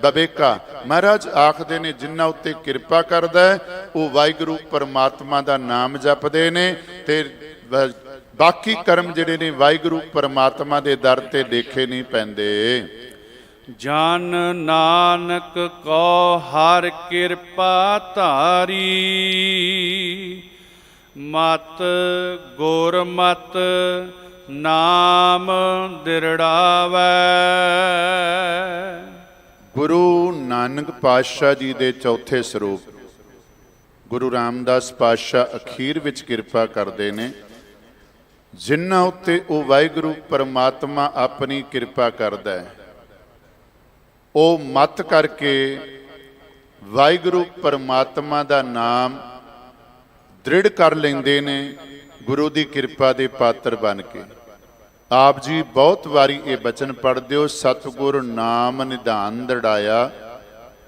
ਬਵੇਕਾ। ਮਹਾਰਾਜ ਆਖਦੇ ਨੇ, ਜਿਨ੍ਹਾਂ ਉੱਤੇ ਕਿਰਪਾ ਕਰਦਾ ਉਹ ਵਾਹਿਗੁਰੂ ਪਰਮਾਤਮਾ ਦਾ ਨਾਮ ਜਪਦੇ ਨੇ, ਤੇ ਬਾਕੀ ਕਰਮ ਜਿਹੜੇ ਨੇ ਵਾਹਿਗੁਰੂ ਪਰਮਾਤਮਾ ਦੇ ਦਰ ਤੇ ਦੇਖੇ ਨਹੀਂ ਪੈਂਦੇ। ਜਨ ਨਾਨਕ ਕੋ ਹਰ ਕਿਰਪਾ ਧਾਰੀ, ਮਤ ਗੁਰਮਤ ਨਾਮ ਦਿਰੜਾਵੈ। ਗੁਰੂ ਨਾਨਕ ਪਾਤਸ਼ਾਹ ਜੀ ਦੇ ਚੌਥੇ ਸਰੂਪ ਗੁਰੂ ਰਾਮਦਾਸ ਪਾਤਸ਼ਾਹ ਅਖੀਰ ਵਿੱਚ ਕਿਰਪਾ ਕਰਦੇ ਨੇ, ਜਿਨ੍ਹਾਂ ਉੱਤੇ ਉਹ ਵਾਹਿਗੁਰੂ ਪਰਮਾਤਮਾ ਆਪਣੀ ਕਿਰਪਾ ਕਰਦਾ ਹੈ। ਉਹ ਮਤ ਕਰਕੇ ਵਾਹਿਗੁਰੂ ਪਰਮਾਤਮਾ ਦਾ ਨਾਮ ਦ੍ਰਿੜ ਕਰ ਲੈਂਦੇ ਨੇ, ਗੁਰੂ ਦੀ ਕਿਰਪਾ ਦੇ ਪਾਤਰ ਬਣ ਕੇ। ਆਪ ਜੀ ਬਹੁਤ ਵਾਰੀ ਇਹ ਬਚਨ ਪੜ੍ਹਦੇ ਹੋ, ਸਤਿਗੁਰ ਨਾਮ ਨਿਧਾਨ ਦ੍ਰਿੜਾਇਆ,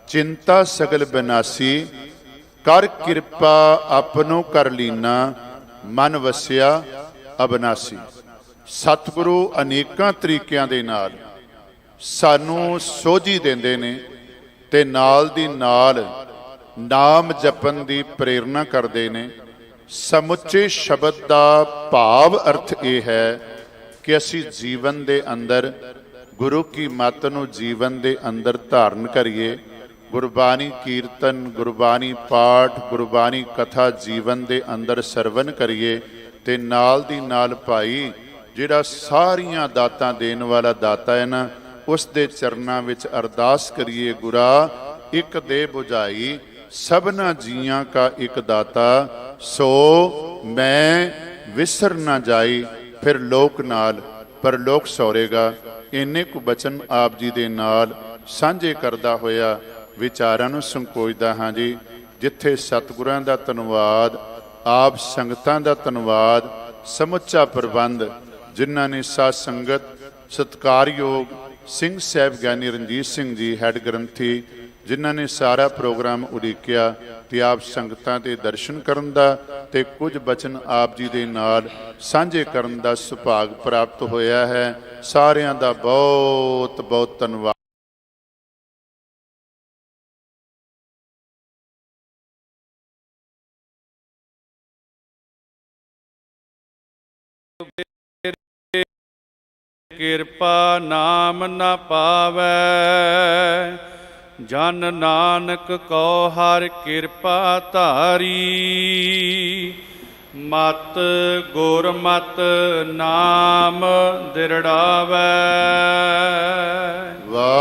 ਚਿੰਤਾ ਸਗਲ ਬਿਨਾਸੀ, ਕਰ ਕਿਰਪਾ ਆਪਨੋ ਕਰ ਲੀਨਾ, ਮਨ ਵਸਿਆ ਅਬਨਾਸੀ। ਸਤਿਗੁਰੂ ਅਨੇਕਾਂ ਤਰੀਕਿਆਂ ਦੇ ਨਾਲ ਸਾਨੂੰ ਸੋਝੀ ਦਿੰਦੇ ਨੇ, ਤੇ ਨਾਲ ਦੀ ਨਾਲ ਨਾਮ ਜਪਣ ਦੀ ਪ੍ਰੇਰਣਾ ਕਰਦੇ ਨੇ। ਸਮੁੱਚੇ ਸ਼ਬਦ ਦਾ ਭਾਵ ਅਰਥ ਇਹ ਹੈ ਕਿ ਅਸੀਂ ਜੀਵਨ ਦੇ ਅੰਦਰ ਗੁਰੂ ਕੀ ਮੱਤ ਨੂੰ ਜੀਵਨ ਦੇ ਅੰਦਰ ਧਾਰਨ ਕਰੀਏ। ਗੁਰਬਾਣੀ ਕੀਰਤਨ, ਗੁਰਬਾਣੀ ਪਾਠ, ਗੁਰਬਾਣੀ ਕਥਾ ਜੀਵਨ ਦੇ ਅੰਦਰ ਸਰਵਨ ਕਰੀਏ, ਤੇ ਨਾਲ ਦੀ ਨਾਲ ਭਾਈ ਜਿਹੜਾ ਸਾਰੀਆਂ ਦਾਤਾਂ ਦੇਣ ਵਾਲਾ ਦਾਤਾ ਹੈ ਨਾ, ਉਸ ਦੇ ਚਰਨਾਂ ਵਿੱਚ ਅਰਦਾਸ ਕਰੀਏ, ਗੁਰਾ ਇੱਕ ਦੇ ਬੁਝਾਈ ਸਭਨਾ ਜੀਆਂ ਕਾ ਇੱਕ ਦਾਤਾ, ਸੋ ਮੈਂ ਵਿਸਰ ਨਾ ਜਾਈ, ਫਿਰ ਲੋਕ ਨਾਲ ਪਰਲੋਕ ਸੌਰੇਗਾ। ਇੰਨੇ ਕੁ ਬਚਨ ਆਪ ਜੀ ਦੇ ਨਾਲ ਸਾਂਝੇ ਕਰਦਾ ਹੋਇਆ ਵਿਚਾਰਾਂ ਨੂੰ ਸੰਕੋਚਦਾ ਹਾਂ ਜੀ। ਜਿੱਥੇ ਸਤਿਗੁਰਾਂ ਦਾ ਧੰਨਵਾਦ, ਆਪ ਸੰਗਤਾਂ ਦਾ ਧੰਨਵਾਦ, ਸਮੁੱਚਾ ਪ੍ਰਬੰਧ ਜਿਨ੍ਹਾਂ ਨੇ ਸਾਧ ਸੰਗਤ, ਸਤਿਕਾਰਯੋਗ ਸਿੰਘ ਸਾਹਿਬ ਗਿਆਨੀ ਰਣਜੀਤ ਸਿੰਘ ਜੀ ਹੈਡ ਗ੍ਰੰਥੀ, ਜਿਨ੍ਹਾਂ ਨੇ ਸਾਰਾ ਪ੍ਰੋਗਰਾਮ ਉਡੀਕਿਆ, ਤੇ ਆਪ ਸੰਗਤਾਂ ਦੇ ਦਰਸ਼ਨ ਕਰਨ ਦਾ ਤੇ ਕੁਝ ਬਚਨ ਆਪ ਜੀ ਦੇ ਨਾਲ ਸਾਂਝੇ ਕਰਨ ਦਾ ਸੁਭਾਗ ਪ੍ਰਾਪਤ ਹੋਇਆ ਹੈ। ਸਾਰਿਆਂ ਦਾ ਬਹੁਤ ਬਹੁਤ ਧੰਨਵਾਦ। ਕਿਰਪਾ ਨਾਮ ਨ ਪਾਵੈ, ਜਨ ਨਾਨਕ ਕੋ ਹਰ ਕਿਰਪਾ ਧਾਰੀ, ਮਤ ਗੁਰਮਤ ਨਾਮ ਦਿਰੜਾਵੈ।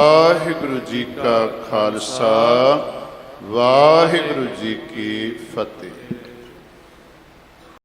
ਵਾਹਿਗੁਰੂ ਜੀ ਕਾ ਖਾਲਸਾ ਵਾਹਿਗੁਰੂ ਜੀ ਕੀ